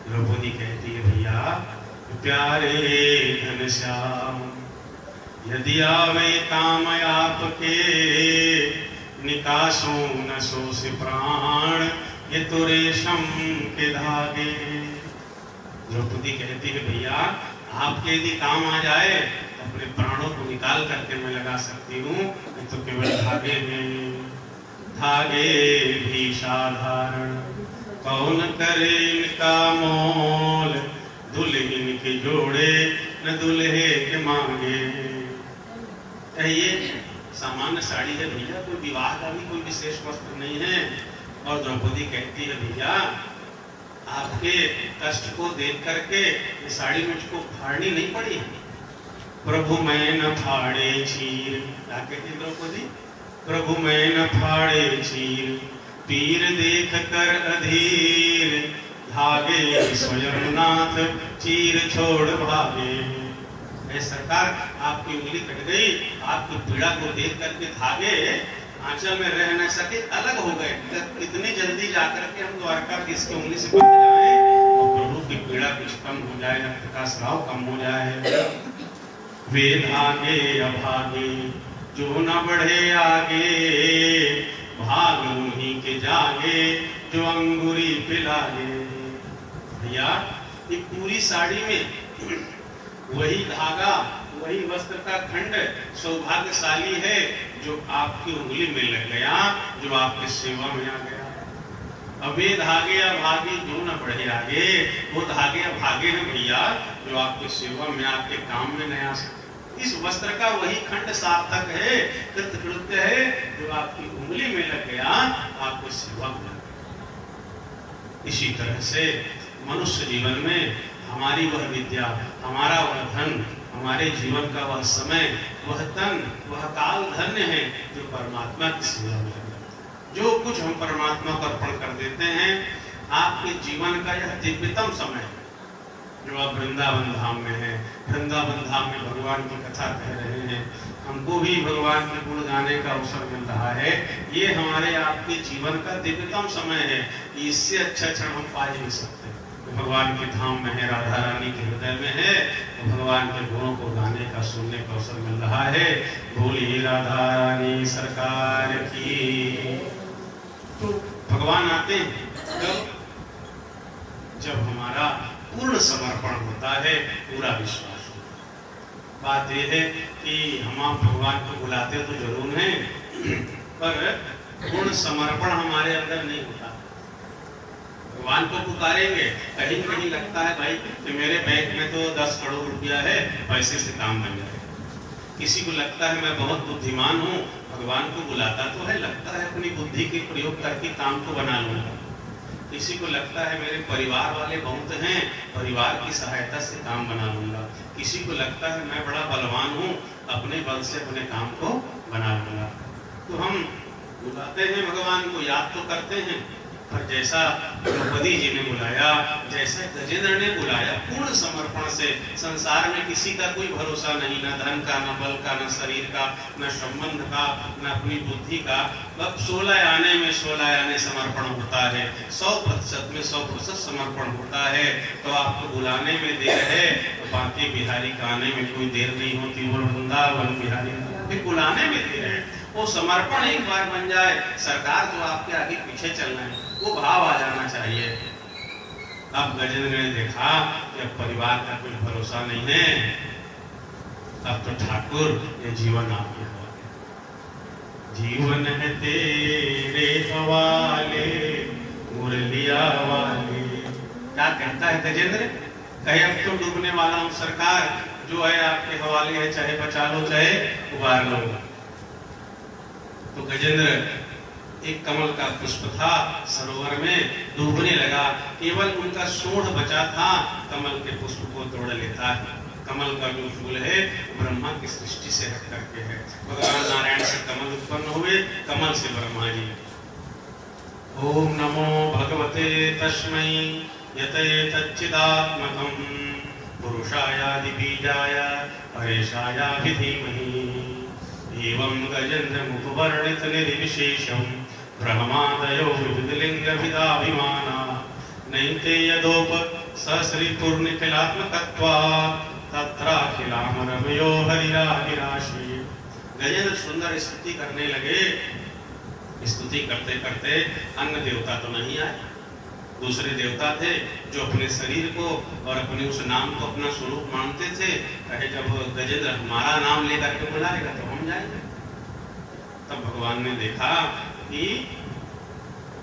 द्रौपदी कहती है, भैया प्यारे घनश्याम, यदि आवे काम आपके, निकासो न सो से प्राण, ये तो रेशम के धागे। द्रौपदी कहती है, भैया आपके यदि काम आ जाए तो अपने प्राणों को निकाल करके मैं लगा सकती हूँ, तो केवल धागे में। धागे भी साधारण, कौन करे इनका मोल, दुल्हन के जोड़े न दुल्हे के मांगे। ये सामान्य साड़ी है भैया, कोई विवाह का भी कोई विशेष वस्त्र नहीं है। और द्रौपदी कहती है, भैया आपके कष्ट को देख करके ये साड़ी मुझको फाड़नी नहीं पड़ी। प्रभु मैं न फाड़े चीर, क्या कहती द्रौपदी? प्रभु मैं न फाड़े चीर, पीर देख कर अधीर, धागे स्वयं नाथ चीर छोड़ भागे। सरकार आपकी उंगली कट गई, आपकी पीड़ा को देख करके धागे आंचल में रह न सके, अलग हो गए। इतनी जल्दी जाकर के हम द्वारका की इसकी उंगली से बंध जाए और प्रभु की पीड़ा कुछ कम हो जाए, रक्त का स्राव कम हो जाए। वे धागे अभागे जो न बढ़े आगे, भाग उन्हीं के जागे जो अंगूरी पे लागे। भैया ये पूरी साड़ी में वही धागा, वही वस्त्र का खंड सौभाग्यशाली है जो आपकी उंगली में लग गया, जो आपकी सेवा में आ गया। अब ये धागे अभागे जो न बढ़े आगे, वो धागे अभागे हैं भैया जो आपकी सेवा में, आपके काम में नहीं आ सकते। इस वस्त्र का वही खंड सार्थक है, कृतकृत्य है जो आपकी उंगली में लग गया, आपको सेवा में लग गया। इसी तरह से मनुष्य जीवन में हमारी वह विद्या, हमारा वह धन, हमारे जीवन का वह समय, वह तन, वह काल धन्य है जो परमात्मा की सेवा में लगा। जो कुछ हम परमात्मा को अर्पण कर देते हैं, आपके जीवन का यह दिव्यतम समय जो आप वृंदावन धाम में हैं। वृंदावन धाम में भगवान की कथा कह रहे हैं, हमको भी भगवान के गुण गाने का अवसर मिल रहा है। ये हमारे आपके जीवन का दिव्यतम समय है, इससे अच्छा क्षण हम पा ही नहीं सकते। भगवान के धाम में है, राधा रानी के हृदय में है, तो भगवान के गुणों को गाने का, सुनने का अवसर मिल रहा है। बोलिए राधा रानी सरकार की। तो भगवान आते हैं जब हमारा पूर्ण समर्पण होता है, पूरा विश्वास होता है। बात यह है कि हम आप भगवान को बुलाते तो जरूर हैं, पर पूर्ण समर्पण हमारे अंदर नहीं होता। भगवान को पुकारेंगे, कहीं कहीं लगता है भाई कि मेरे बैंक में तो 10 करोड़ रुपया है, पैसे से काम बन जाए। किसी को लगता है मैं बहुत बुद्धिमान हूँ, भगवान को बुलाता तो है, लगता है अपनी बुद्धि के प्रयोग करके काम को बना लूंगा। किसी को लगता है मेरे परिवार वाले बहुत हैं, परिवार की सहायता से काम बना लूंगा। किसी को लगता है मैं बड़ा बलवान हूँ, अपने बल से अपने काम को बना लूंगा। तो हम बुलाते हैं भगवान को, याद तो करते हैं, पर जैसा द्रौपदी जी ने बुलाया, जैसे गजेंद्र ने बुलाया, पूर्ण समर्पण से। संसार में किसी का कोई भरोसा नहीं, न धन का, न बल का, न शरीर का, न संबंध का, न अपनी बुद्धि का। अब 16 आने में 16 आने समर्पण होता है, 100% में 100% समर्पण होता है। तो आपको बुलाने में देर है, तो बाकी बिहारी का आने में कोई देर नहीं होती। वो वृंदावन बिहारी बुलाने में देर है, वो समर्पण एक बार बन जाए, सरकार तो आपके आगे पीछे चलना है, वो भाव आ जाना चाहिए। अब गजेंद्र ने देखा कि अब परिवार का कोई भरोसा नहीं है, अब तो ठाकुर ये जीवन आपके हवाले, जीवन है तेरे हवाले मुरलिया वाले। क्या कहता है गजेंद्र? कहे अब तो डूबने वाला हूं सरकार, जो है आपके हवाले है, चाहे बचा लो चाहे उबार लो। तो गजेंद्र एक कमल का पुष्प था, सरोवर में डूबने लगा, केवल उनका सूंड बचा था, कमल के पुष्प को तोड़ लेता है। कमल का जो फूल है ब्रह्मा की सृष्टि से हट करके है। भगवान नारायण से कमल उत्पन्न हुए, कमल से ब्रह्मा जी। ओम नमो भगवते तस्मै यते तच्चिदात्मकं पुरुषायादि बीजाय परेशायाभि धीमहि। एवं गजेन्द्र मुखवर्णित निर्विशेषं ब्रह्मादयो विविधलिङ्गभिदाभिमाना नैते यदोप सश्रीपूर्णिखिलात्मकत्वा तत्राखिलामरमयो हरिराशिराशि। गजेंद्र सुंदर स्तुति करने लगे। स्तुति करते करते अन्य देवता तो नहीं आए, दूसरे देवता थे जो अपने शरीर को और अपने उस नाम को अपना स्वरूप मानते थे। कहे जब गजेंद्र हमारा नाम लेकर के बुलाएगा तो हम जाएंगे। तब भगवान ने देखा कि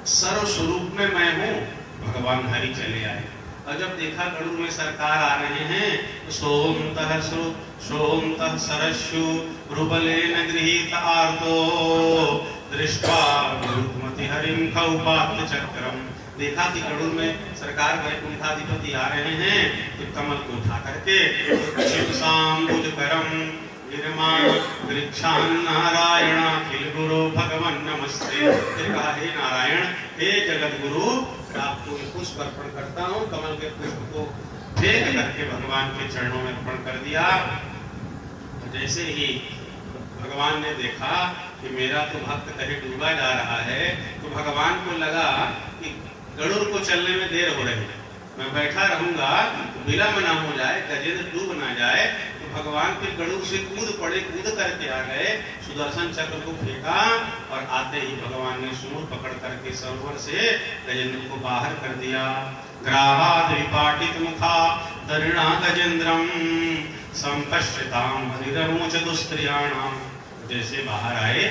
सर्व स्वरूप में मैं हूं, भगवान हरि चले आए। और जब देखा गरुड़ में सरकार आ रहे हैं तो सोमतः सरस्यु रुबलेन गृहीत आर्तो दृष्ट्वा गुरुमति हरिं खौपात चक्रम। देखा कि गरुड़ में सरकार वैकुंठाधिपति आ रहे हैं तो कमल को उठा करके शिवसाम्बुजकरं गिरिमान वृक्षान् नारायण अखिल गुरु भगवन नमस्ते। फिर कहा हे नारायण, हे जगत गुरु, आपको पुष्प अर्पण करता हूँ। कमल के पुष्प को फेंक करके भगवान के चरणों में अर्पण कर दिया। जैसे ही भगवान ने देखा कि मेरा तो भक्त कहीं डूबा जा रहा है, तो भगवान को लगा कि गरुड़ को चलने में देर हो रही है, मैं बैठा रहूंगा तो विलंब ना हो जाए, गजेंद्र डूब ना जाए। तो भगवान फिर गरुड़ से कूद पड़े, कूद करके आ गए, सुदर्शन चक्र को फेंका और आते ही भगवान ने सूर पकड़ करके सरोवर से गजेंद्र को बाहर कर दिया। ग्राहाद विपाटित मुखा दरिणा गजेंद्रम संपश्यताम हरिरमोच दुस्त्रियाणाम। जैसे बाहर आए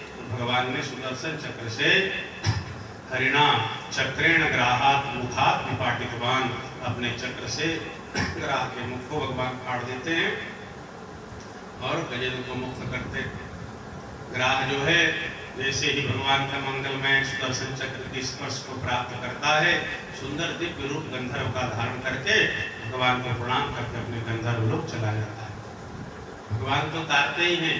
तो भगवान ने सुदर्शन चक्र से हरिणा चक्रेण ग्राहात मुखात विपाटितवान, अपने चक्र से ग्राह के मुख को भगवान फाड़ देते हैं और गजेंद्र को मुक्त करते। ग्राह जो है जैसे ही भगवान का मंगलमय सुदर्शन चक्र की स्पर्श को प्राप्त करता है, सुंदर दिव्य रूप गंधर्व का धारण करके भगवान को प्रणाम करके अपने गंधर्व लोक चला जाता है। भगवान तो तारते ही हैं,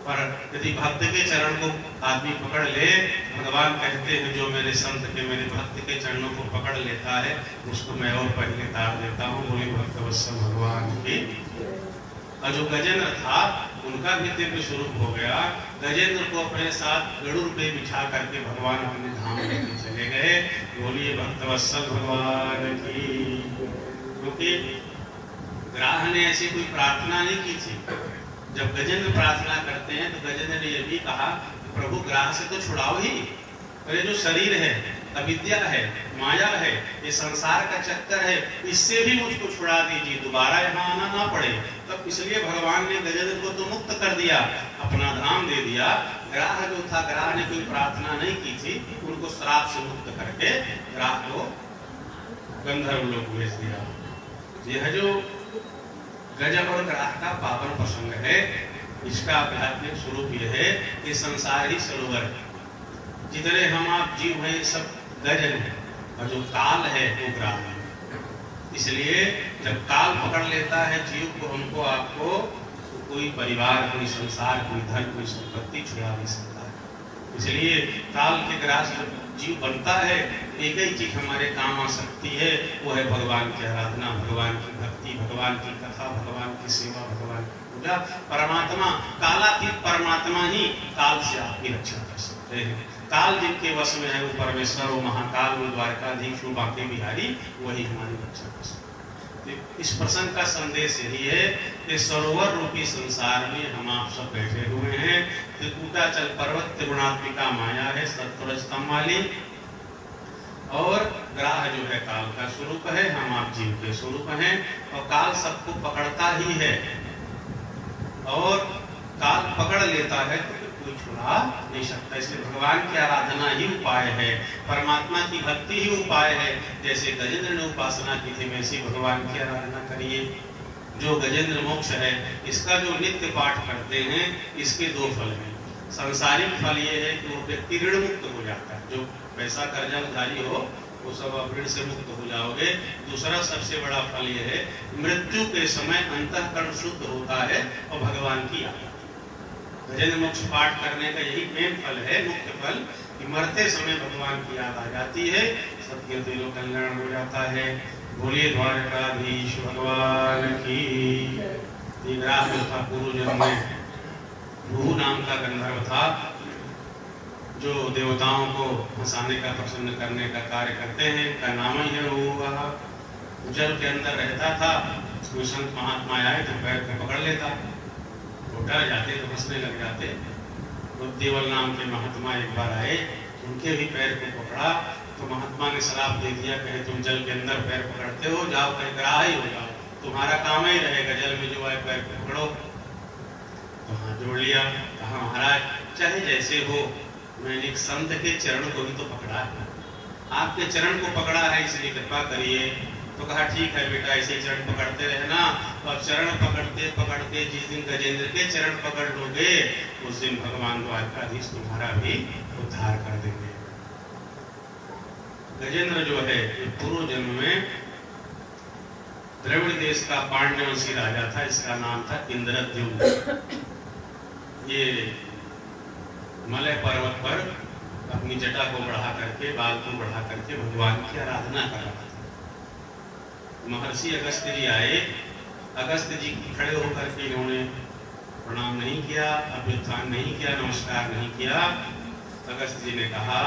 पर यदि भक्त के चरण को आदमी पकड़ ले, भगवान कहते हैं जो मेरे संत के, मेरे भक्त के चरणों को पकड़ लेता है उसको मैं और पहले तार देता हूँ। बोले भक्तवत्सल भगवान की। और जो गजेंद्र था उनका भी दिव्य स्वरूप हो गया। गजेंद्र को अपने साथ गरुड़ पे बिछा करके भगवान अपने धाम लेके चले गए। बोलिए भक्तवत्सल भगवान की। क्योंकि ग्राह ने ऐसी कोई प्रार्थना नहीं की थी। जब गजेंद्र प्रार्थना करते हैं तो गजेंद्र ने यह भी कहा प्रभु ग्राह से तो छुड़ाओ ही, और ये जो शरीर है, अविद्या है, माया है, ये संसार का चक्कर है, इससे भी मुझको छुड़ा दीजिए, दोबारा यहाँ आना ना पड़े। तब इसलिए भगवान ने गजेंद्र को तो मुक्त कर दिया, अपना धाम दे दिया। ग्राह जो था, ग्राह ने कोई प्रार्थना नहीं की थी, उनको श्राप से मुक्त करके ग्राह को गंधर्व लोक भेज दिया। यह जो गजब और ग्राह का पावन प्रसंग है, इसका आध्यात्मिक स्वरूप यह है कि संसार ही सरोवर है। जितने हम आप जीव हैं सब गजन है, और जो काल है वो ग्राह है। इसलिए जब काल पकड़ लेता है जीव को, हमको आपको, तो कोई परिवार, कोई संसार, कोई धन, कोई संपत्ति छुड़ा नहीं सकता है। इसलिए काल के ग्राह से जीव बनता है, एक ही चीज हमारे काम आ सकती है, वो है भगवान की आराधना, भगवान की भक्ति, भगवान की कथा, भगवान की सेवा, भगवान की पूजा। परमात्मा, कालातीत परमात्मा ही काल से आपकी रक्षा कर सकते हैं। काल जिनके वश में है वो परमेश्वर, वो महाकाल, वो द्वारकाधीश, वो बांके बिहारी, वही हमारी रक्षा कर सकते हैं। इस प्रसंग का संदेश यही है कि सरोवर रूपी संसार में हम आप सब बैठे हुए हैं। त्रिकूटाचल पर्वत त्रिगुणात्मिका माया है, सत्वर स्तंभ वाली, और ग्राह जो है काल का स्वरूप है, हम आप जीव के स्वरूप हैं। और काल सबको पकड़ता ही है, और काल पकड़ लेता है तो कोई छुड़ा नहीं सकता। इसलिए भगवान की आराधना ही उपाय है, परमात्मा की भक्ति ही उपाय है। जैसे गजेंद्र ने उपासना की थी, वैसे भगवान की आराधना करिए। जो गजेंद्र मोक्ष है, इसका जो नित्य पाठ करते हैं, इसके दो फल हैं। सांसारिक फल ये है कि वो व्यक्ति ऋण मुक्त हो जाता है। जो पैसा कर्जा उधारी हो वो सब आप ऋण से मुक्त हो जाओगे। दूसरा सबसे बड़ा फल यह है, मृत्यु के समय अंतःकरण शुद्ध होता है और भगवान की याद। गजेंद्र मोक्ष पाठ करने का यही मेन फल है, मुख्य फल, कि मरते समय भगवान की याद आ जाती है, सबके दिलों कल्याण हो जाता है। बोलिए द्वारकाधीश भगवान की। जो था पूर्व जन्म में भृगु नाम का गंधर्व था, जो देवताओं को हंसाने का, प्रसन्न करने का कार्य करते हैं। का नाम ही है भृगु। जल के अंदर रहता था, कोई संत महात्मा आए तो पैर पे पकड़ लेता, तो डर जाते तो हंसने लग जाते। रुद्रदेवल नाम के महात्मा एक बार आए, उनके भी पैर को पकड़ा, तो महात्मा ने श्राप दे दिया, कहे तुम जल के अंदर पैर पकड़ते हो, जाओ कहीं ग्राही हो जाओ, तुम्हारा काम ही रहेगा, जल में जो आए पैर पकड़ो। तो हाथ जोड़ लिया, कहा महाराज चाहे जैसे हो, मैंने एक संत के चरण को भी तो पकड़ा है, आपके चरण को पकड़ा है, इसलिए कृपा करिए। तो कहा ठीक है बेटा, ऐसे चरण पकड़ते रहना, और चरण पकड़ते पकड़ते जिस दिन गजेंद्र के चरण पकड़ लोगे, उस दिन भगवान द्वारकाधीश तुम्हारा भी उद्धार कर देंगे। गजेंद्र जो है पूर्व जन्म में द्रविड़ देश का पांड्यवंशी राजा था, इसका नाम था इंद्रद्युम्न। ये मलय पर्वत पर अपनी जटा को बढ़ा करके, बाल को बढ़ा करके भगवान की आराधना कर रहा था। महर्षि अगस्त्य जी आए, अगस्त्य जी खड़े होकर के इन्होंने प्रणाम नहीं किया, अभ्युत्थान नहीं किया, नमस्कार नहीं किया। अगस्त्य जी ने कहा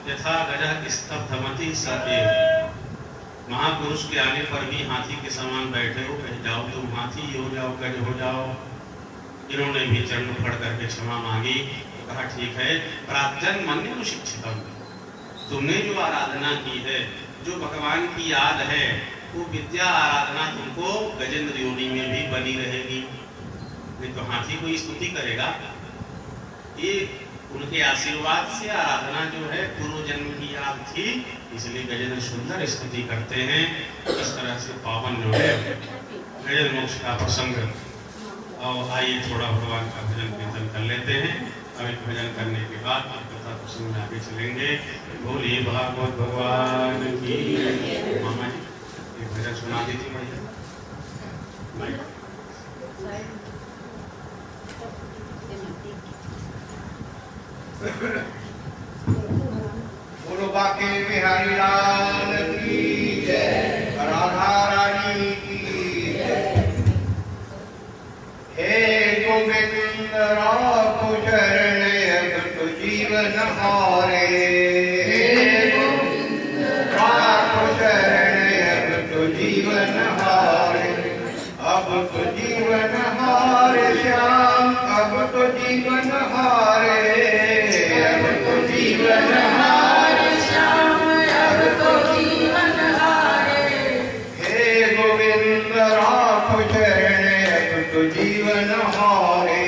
यथा गजः स्तब्धमति सएव। महापुरुष के आने पर भी हाथी के समान बैठे हो, कह जाओ तुम हाथी हो जाओ, गज हो जाओ। इन्होंने भी चरण पकड़ करके क्षमा मांगी। तो कहा ठीक है, प्राज्ञन मन्यु शिक्षितम, तुमने जो आराधना की है, जो भगवान की याद है, वो विद्या आराधना तुमको गजेंद्र योनि में भी बनी रहेगी। नहीं तो हाथी को स्तुति करेगा। ये उनके आशीर्वाद से आराधना जो है पूर्व जन्म की याद थी, इसलिए गजेंद्र सुंदर स्तुति करते हैं। इस तरह से पावन जो है गजेंद्र मोक्ष का प्रसंग। और आइए थोड़ा भगवान का भजन कीर्तन कर लेते हैं। अब एक भजन करने के बाद कथा प्रसंग में आगे चलेंगे। बोलिए भागवत भगवान की। मामा जी एक भजन सुना दीजिए भैया। बोलो बाके बिहारी लाल की जय, राधा रानी की जय। हे गोविंद राखो शरण अब तो जीवन हारे, हे गोविंद राखो शरण अब तो जीवन हारे, अब तो जीवन हारे श्याम, अब तो जीवन हारे, अब तो जीवन हारे श्याम, अब तो जीवन हारे। हे गोविंद राखो शरण अब तो जीवन हारे,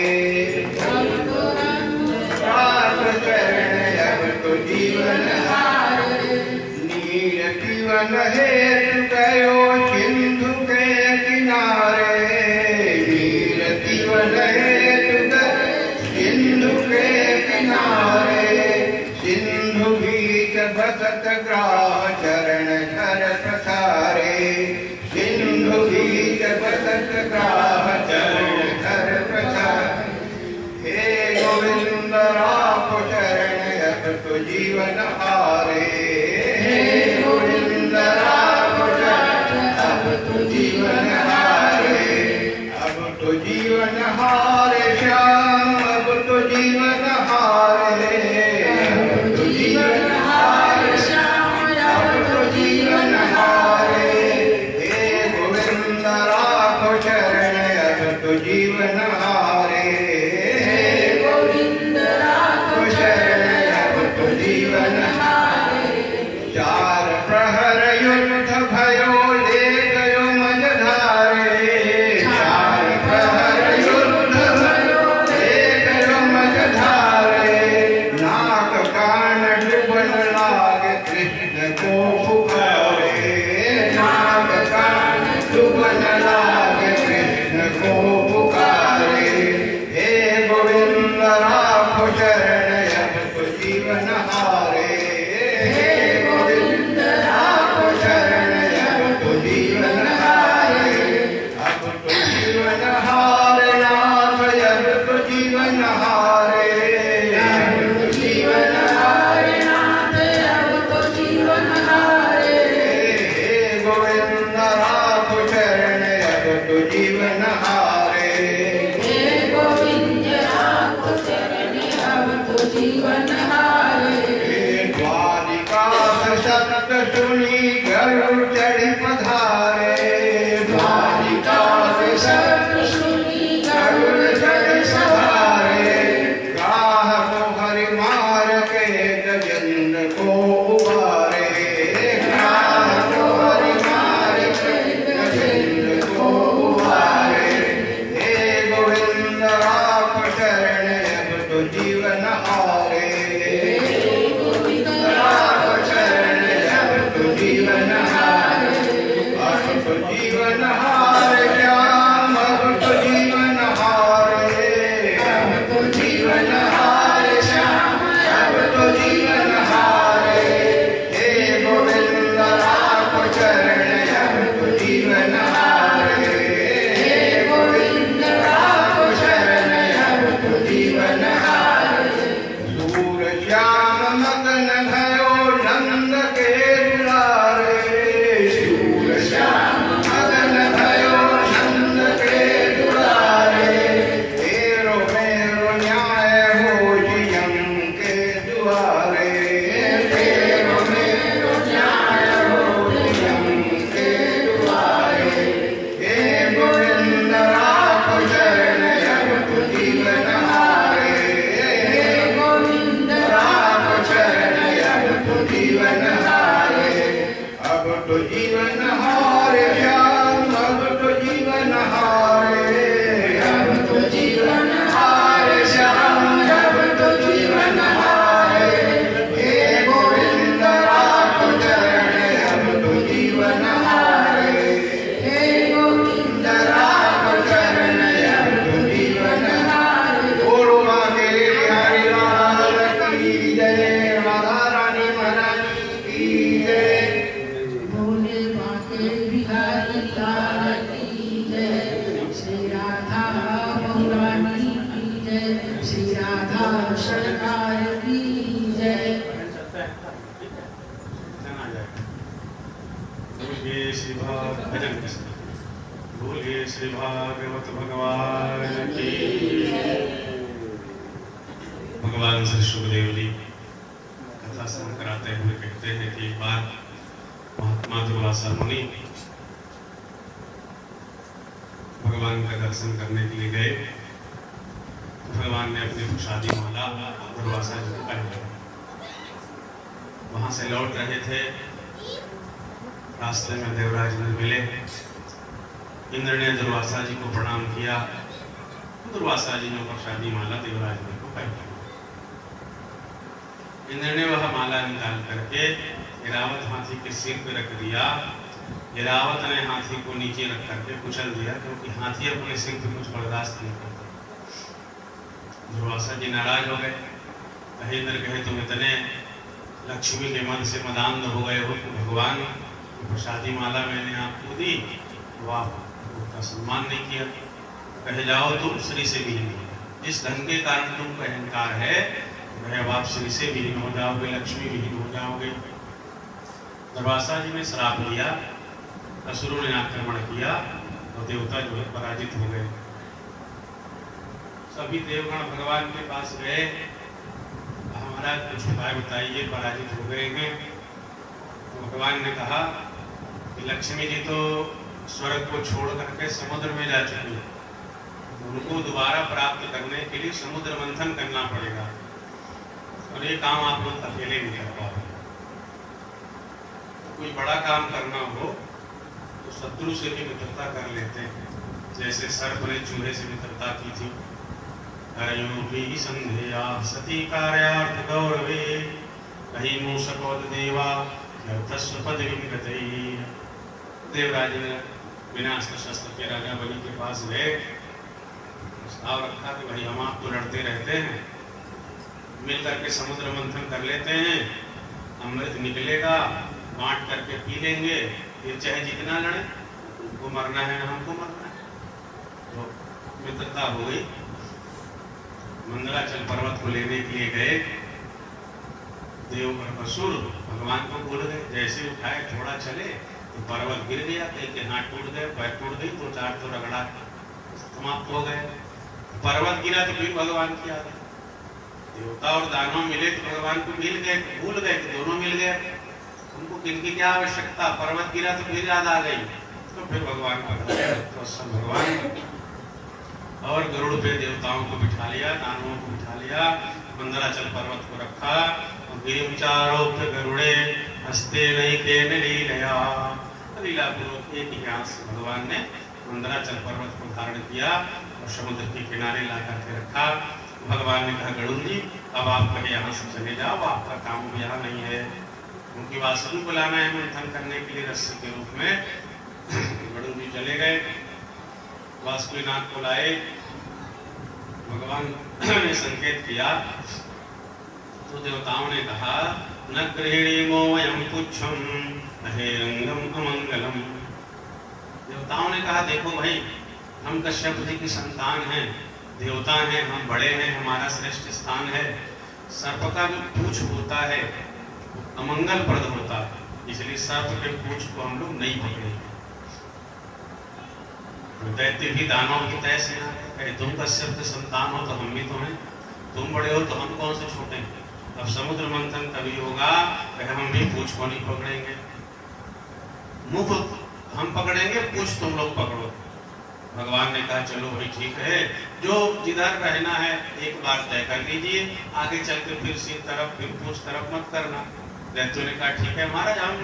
राखो शरण अब तो जीवन हारे। नीर जीवन हेतु गयो सिंधु के किनारे, नीर जीवन हेतु गयो सिंधु के किनारे। सिंधु बीच बसत ग्राह चरण धर प्रसारे, सिंधु बीच बसत ग्राह चरण धर प्रसारे। हे गोविंद राखो शरण अब तो जीवन हारे, हे गोविंद राखो शरण अब तो जीवन हारे, अब तो जीवन हारे श्याम, अब तो जीवन हारे, अब तो जीवन हारे श्याम, अब तो जीवन हारे। हे गोविंद राखो शरण अब तो जीवन हारे, हे गोविंद राखो शरण अब तो जीवन हारे। चार प्रहर युद्ध भयो ले गयो मझधारे, चार प्रहर युद्ध भयो ले गयो मझधारे। नाक कान डूबन लागे कृष्ण को पुकारे, नाक कान डूबन लागे कृष्ण को पुकारे। हे गोविंद राखो शरण अब तो जीवन हारे, हे गोविंद राखो मदन भयो नंद के दुलारे शूर श्याम मदन भयो नंद के दुलारे तेरो मेरो न्याय हो जियम के दुआरे तेरो मेरो न्याय हो जियम के दुआरे हे गोविंद राख चरण अब तु जीवन हारे हे गोविंद राख चरण अब तु जीवन हारे अब तो जीवन हारे श्याम अब तो जीवन हारे अब तो जीवन हारे श्याम अब तो जीवन हारे हे गोविंद राख चरण अब तो जीवन हारे हे गोविंद राख चरण अब तो जीवन हारे बोलो माँ के बिहारी लाल की जय राधा रानी महारानी की जय भोले बाके बिहारी लाल की जय श्री राधा भगवानी की जय श्री राधा सरकार की जय बोलिए श्री भजन बोलिए श्री भागवत भगवान की भगवान श्री सुखदेव जी कथा श्रवण कराते हुए कहते हैं कि एक बार महात्मा दुर्वासा मुनि भगवान का दर्शन करने के लिए गए। भगवान ने अपनी प्रसादी माला दुर्वासा जी को पहनाई। वहां से लौट रहे थे, रास्ते में देवराज इंद्र मिले। इंद्र ने दुर्वासा जी को प्रणाम किया। दुर्वासा जी ने प्रसादी माला देवराज इंद्र को पहनाई। इंद्र ने वह माला निकाल करके इरावत हाथी के सिर पे रख दिया। इरावत ने हाथी को नीचे रख करके कुचल दिया, क्योंकि हाथी अपने सिर पे कुछ बर्दाश्त नहीं करता। दुर्वासा जी नाराज हो गए। कहे इंद्र कहे तुम इतने लक्ष्मी के मन से मदान्ध हो गए हो कि भगवान प्रसादी माला मैंने आपको दी, तो आप उसका सम्मान नहीं किया। कहे जाओ तुम श्री से विहीन हो। जिस धन के कारण तुमको अहंकार है वह अब आप श्री से विहीन हो जाओगे, लक्ष्मी विहीन हो जाओगे। दुर्वासा जी ने श्राप लिया, असुरों ने आक्रमण किया और देवता जो है पराजित हो गए। सभी देवगण भगवान के पास गए, हमारा कुछ उपाय बताइए, पराजित हो गए हैं। तो भगवान ने कहा कि लक्ष्मी जी तो स्वर्ग को छोड़ करके समुद्र में जा चुकी है, उनको दोबारा प्राप्त करने के लिए समुद्र मंथन करना पड़ेगा, और ये काम आप लोग अकेले नहीं कर पाओगे। कोई बड़ा काम करना हो तो शत्रु से भी मित्रता कर लेते हैं, जैसे सर्प ने चूहे से मित्रता की थी। हरयोगी संध्या सती कार्यार्थ गौरवे कहीं मूषकोद देवा देवराज ने विनाश शस्त्र के राजा बलि के पास गए, प्रस्ताव रखा कि भाई हम आप तो लड़ते रहते हैं, मिल करके समुद्र मंथन कर लेते हैं, अमृत निकलेगा, बांट करके पी लेंगे, फिर चाहे जितना लड़े, उनको मरना है हमको मरना है। तो मित्रता हो गई। मंदराचल पर्वत को लेने के लिए गए। देवगण असुर भगवान को भूल गए। जैसे उठाए थोड़ा चले तो पर्वत गिर गया, कहीं के हाथ टूट गए, पैर टूट गई, तो चार तो रगड़ा समाप्त हो गए। पर्वत गिरा तो फिर भगवान की याद आई। देवता और दानव मिले तो भगवान को मिल गए, भूल गए कि दोनों मिल गए। उनको किनकी क्या आवश्यकता, पर्वत गिरा तो फिर याद आ गई, तो फिर भगवान का भगवान और गरुड़ पे देवताओं को बिठा लिया, दानवों को बिठा लिया, मंदराचल पर्वत को रखा और गिरिचारोप्य गरुड़े हस्ते नहीं के लीलया। लीला पूर्वक एक ही हाथ से भगवान ने मंदराचल पर्वत को धारण किया और समुद्र के किनारे ला करके रखा। भगवान ने कहा गरुड़ जी अब आप कहे यहाँ से चले जाओ, आपका काम यहाँ नहीं है, क्योंकि वासुदेव को लाना है मंथन करने के लिए रस्सी के रूप में। गरुड़ जी चले गए, वासुदेवनाथ को लाए। भगवान ने संकेत किया तो देवताओं ने कहा न गृहिणीमो वयं पुच्छम अहेरंगम अमंगलम। देवताओं ने कहा देखो भाई, हम कश्यप जी की संतान हैं, देवता हैं, हम बड़े हैं, हमारा श्रेष्ठ स्थान है। सर्प का भी पूछ होता है, अमंगलप्रद होता है, इसलिए सर्प के पूंछ को हम लोग नहीं पकड़ेंगे। दैत्य भी दानव की तय से कहे तुम कश्यप के संतान हो तो हम भी तो हैं, तुम बड़े हो तो हम कौन से छोटे हैं। अब समुद्र मंथन तभी होगा कहे हम भी पूंछ को नहीं पकड़ेंगे, मुख हम पकड़ेंगे, पूंछ तुम लोग पकड़ो। भगवान ने कहा चलो भाई ठीक है, जो जिधर रहना है एक बार तय कर लीजिए, आगे चल के फिर सिर तरफ फिर पूंछ तरफ मत करना। दैत्यों ने कहा ठीक है महाराज, हम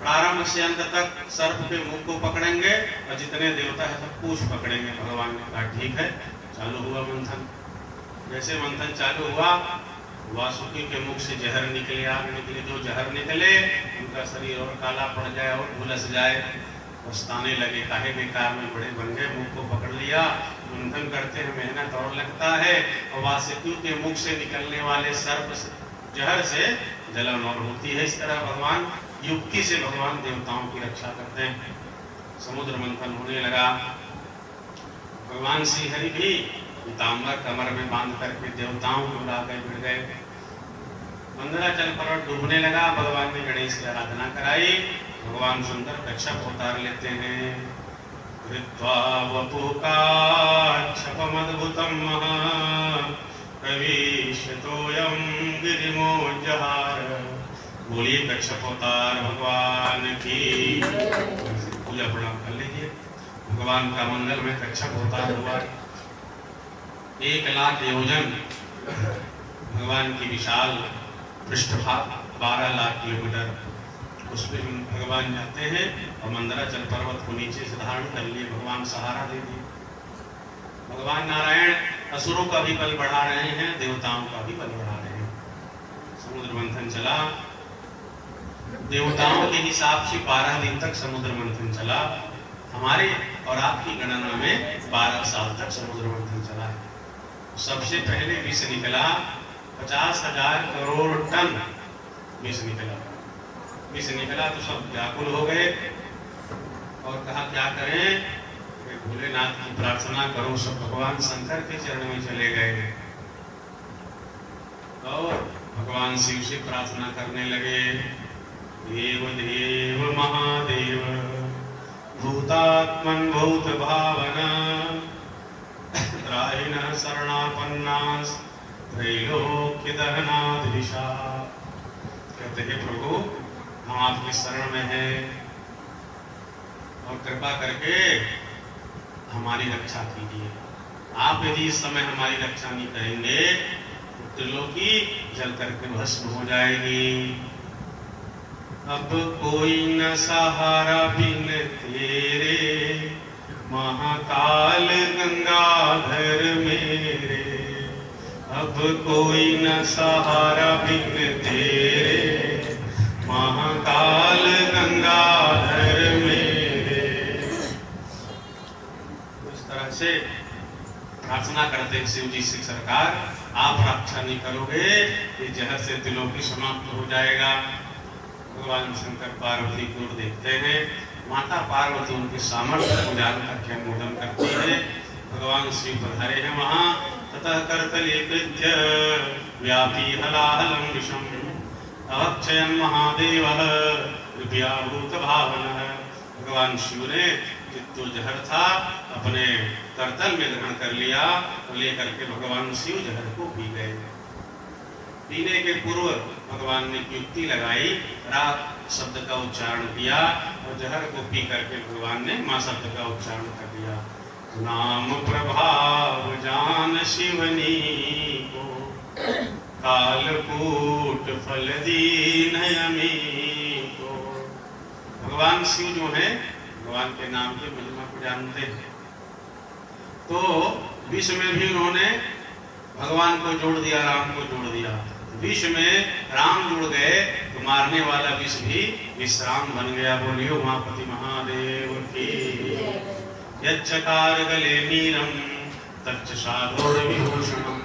प्रारंभ से अंत तक सर्प के मुख को पकड़ेंगे और जितने देवता है सब पूंछ पकड़ेंगे। भगवान ने कहा ठीक है। चालू हुआ मंथन। जैसे मंथन चालू हुआ, वासुकी के मुख से जहर निकले, आग निकले। जो जहर निकले उनका शरीर और काला पड़ जाए और झुलस जाए, पछताने लगे, काहे बेकार में बड़े बन गए, मुख को पकड़ लिया। मंथन करते हैं मेहनत और लगता है, और वासुकी के मुख से निकलने वाले सर्प जहर से जलन और होती है। इस तरह भगवान युक्ति से भगवान देवताओं की रक्षा करते हैं। समुद्र मंथन होने लगा। भगवान श्री हरि भी पीताम्बर कमर में बांध करके देवताओं को ला कर भिड़ गए। मंदराचल पर्वत डूबने लगा। भगवान ने गणेश की आराधना कराई। भगवान सुंदर कच्छप उतार लेते हैं। कृत्वा वपुकाच्छपमद्भुतं कविशतोऽयं गिरिमोज्जहार। बोलिए कच्छप अवतार भगवान की। पूजा प्रणाम कर लीजिए। भगवान का मंगल में कच्छप अवतार हुआ। 1 लाख योजन भगवान की विशाल पृष्ठभाग, 12 लाख किलोमीटर, उस पर भगवान जाते हैं और मंदराचल पर्वत को नीचे से धारण कर लिए। भगवान सहारा दे दिए। भगवान नारायण असुरों का भी बल बढ़ा रहे हैं, देवताओं का भी बल बढ़ा रहे हैं। समुद्र मंथन चला। देवताओं के हिसाब से 12 दिन तक समुद्र मंथन चला। हमारे और आपकी गणना में 12 साल तक समुद्र मंथन चला है। सबसे पहले विष निकला, 50,000 करोड़ टन विष निकला। विष निकला तो सब व्याकुल हो गए और कहा क्या करें, भोलेनाथ की प्रार्थना करो। सब भगवान शंकर के चरण में चले गए और भगवान शिव से प्रार्थना करने लगे। देव देव महादेव भूतात्मन भूत भावना त्राहिणः शरणापन्नास त्रैलोक्य दहनाधीशा। कहते हैं प्रभु हम आपकी शरण में हैं और कृपा करके हमारी रक्षा कीजिए। आप यदि इस समय हमारी रक्षा नहीं करेंगे तो त्रिलोकी जल करके भस्म हो जाएगी। अब कोई न सहारा बिन तेरे, महाकाल गंगाधर मेरे। अब कोई न सहारा बिन तेरे, महाकाल गंगाधर मेरे। इस तरह से प्रार्थना करते शिव जी से, सरकार आप रक्षा नहीं करोगे, ये जहर से त्रिलोकी समाप्त हो जाएगा। भगवान शंकर पार्वती को देखते हैं। माता पार्वती उनके सामर्थ्य को जान करके अनुमोदन करती है। भगवान शिव पधारे हैं वहां। ततः करतले कृत्य व्यापी हलाहलम विषम अवक्षयन् महादेवः कृपयाभूत भावनः। भगवान शिव ने जो जहर था अपने करतल में ग्रहण कर लिया और लेकर के भगवान शिव जहर को पी गए। पीने के पूर्व भगवान ने युक्ति लगाई, रात शब्द का उच्चारण किया और जहर को पी करके भगवान ने मां शब्द का उच्चारण कर दिया। नाम प्रभाव जान शिवनी को, कालकूट फल दीन अमी को। भगवान शिव जो है भगवान के नाम की महिमा को जानते हैं, तो विष में भी उन्होंने भगवान को जोड़ दिया, राम को जोड़ दिया। विष में राम जुड़ गए तो मारने वाला विष भी विश्राम बन गया। बोलियो उमापति महादेव की। यच्चकार गले नीरम तच्च साधोर विभूषणम।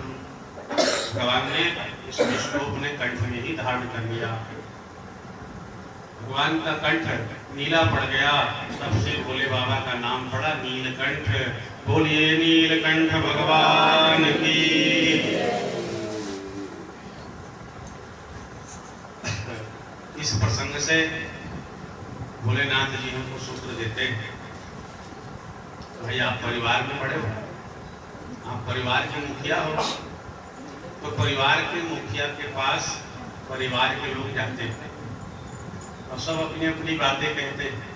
भगवान ने इस विष को अपने कंठ में ही धारण कर लिया। भगवान का कंठ नीला पड़ गया, तब से भोले बाबा का नाम पड़ा नीलकंठ। बोलिए नीलकंठ भगवान की। इस प्रसंग से भोलेनाथ जी हमको सूत्र देते हैं। भाई आप परिवार में पड़े हो, आप परिवार के मुखिया हो, तो परिवार के मुखिया के पास परिवार के लोग जाते हैं और सब अपनी अपनी बातें कहते हैं।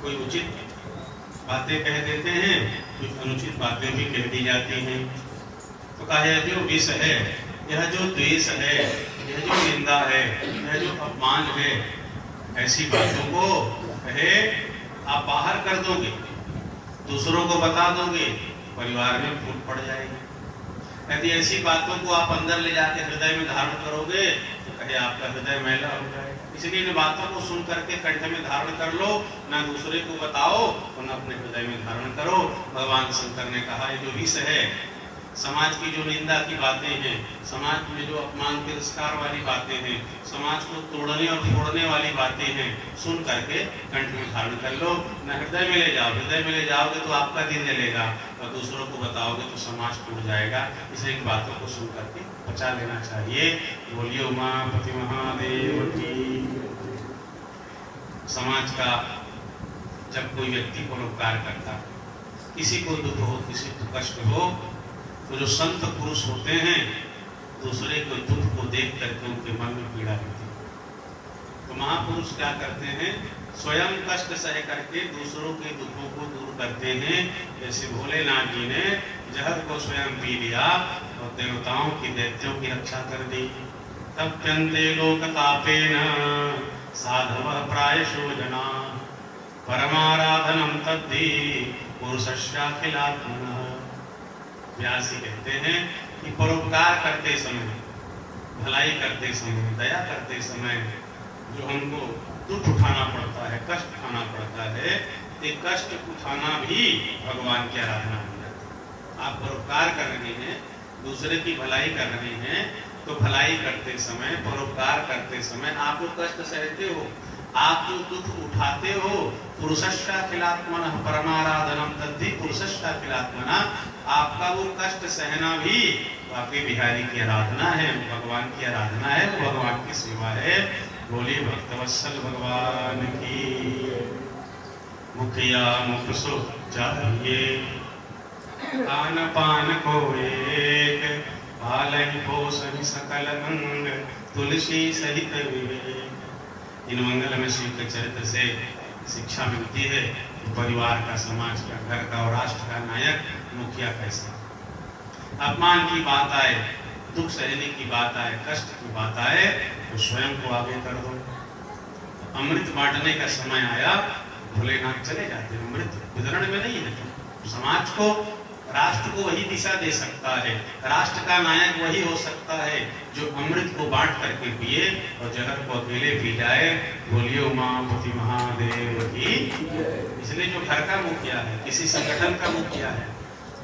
कोई उचित बातें कह देते हैं, कुछ अनुचित बातें भी कह दी जाती हैं। तो कहा यह जो विष है, यह जो द्वेष है, यह जो निंदा है, यह जो अपमान है, ऐसी बातों को कहे आप बाहर कर दोगे, दूसरों को बता दोगे, परिवार में फूट पड़ जाएगी। यदि ऐसी बातों को आप अंदर ले जाके हृदय में धारण करोगे तो कहे आपका हृदय मैला हो जाएगा। इसलिए इन बातों को सुन करके कंठ में धारण कर लो, ना दूसरे को बताओ और ना अपने हृदय में धारण करो। भगवान शंकर ने कहा ये जो विष है, समाज की जो निंदा की बातें हैं, समाज में जो अपमान तिरस्कार वाली बातें हैं, समाज को तोड़ने और फोड़ने वाली बातें हैं, सुन करके कंठ में धारण कर लो, न हृदय में ले जाओ। हृदय में ले जाओगे तो आपका दिल जलेगा और दूसरों को बताओगे तो समाज टूट जाएगा। इसलिए इन बातों को सुन करके बचा लेना चाहिए। बोलिए उमापति महादेव की। समाज का जब कोई व्यक्ति परोपकार करता, किसी को दुख हो, किसी को कष्ट हो, तो जो संत पुरुष होते हैं दूसरे के दुख को देख करके उनके मन में पीड़ा होती है। तो महापुरुष क्या करते हैं, स्वयं कष्ट सह करके दूसरों के दुखों को दूर करते हैं। जैसे भोलेनाथ जी ने जहर को स्वयं पी लिया और देवताओं की, दैत्यों की रक्षा कर दी। तब प्यन्ते लोकतापेन साधवः प्रायशो जना परमाराधनम तद्धि पुरुषस्याखिलात्मनः। व्यास जी कहते हैं कि परोपकार करते समय, भलाई करते समय, दया करते समय जो हमको दुख उठाना पड़ता है, कष्ट उठाना पड़ता है, ये कष्ट उठाना भी भगवान की आराधना हो जाती है। आप परोपकार कर रहे हैं, दूसरे की भलाई कर रहे हैं, तो भलाई करते समय, परोपकार करते समय आप जो कष्ट सहते हो, आप जो दुख उठाते हो, पुरुषस्याखिलात्मनः परमाराधनम तद्धि पुरुषस्याखिलात्मनः, आपका वो कष्ट सहना भी वाकई बिहारी की आराधना है, भगवान की आराधना है, वो भगवान की सेवा है। बोलिए भक्तवत्सल भगवान की। मुखिया मुख सुख चाहिए, खान पान को एक, पालन पोषण सकल अंग, तुलसी सहित विवेक। इन मंगल में शिव के चरित्र से शिक्षा मिलती है कि परिवार का, समाज का, घर का और राष्ट्र का नायक मुखिया कैसा। अपमान की बात आए, दुख सहने की बात आए, कष्ट की बात आए तो स्वयं को आगे कर दो। अमृत बांटने का समय आया, भोलेनाथ चले जाते हैं। अमृत वितरण में नहीं है, तो समाज को, राष्ट्र को वही दिशा दे सकता है, राष्ट्र का नायक वही हो सकता है जो अमृत को बांट करके पिए और जहर को अकेले पी जाए। बोलिए उमापति महादेव की। इसलिए जो घर का मुखिया है, किसी संगठन का मुखिया है,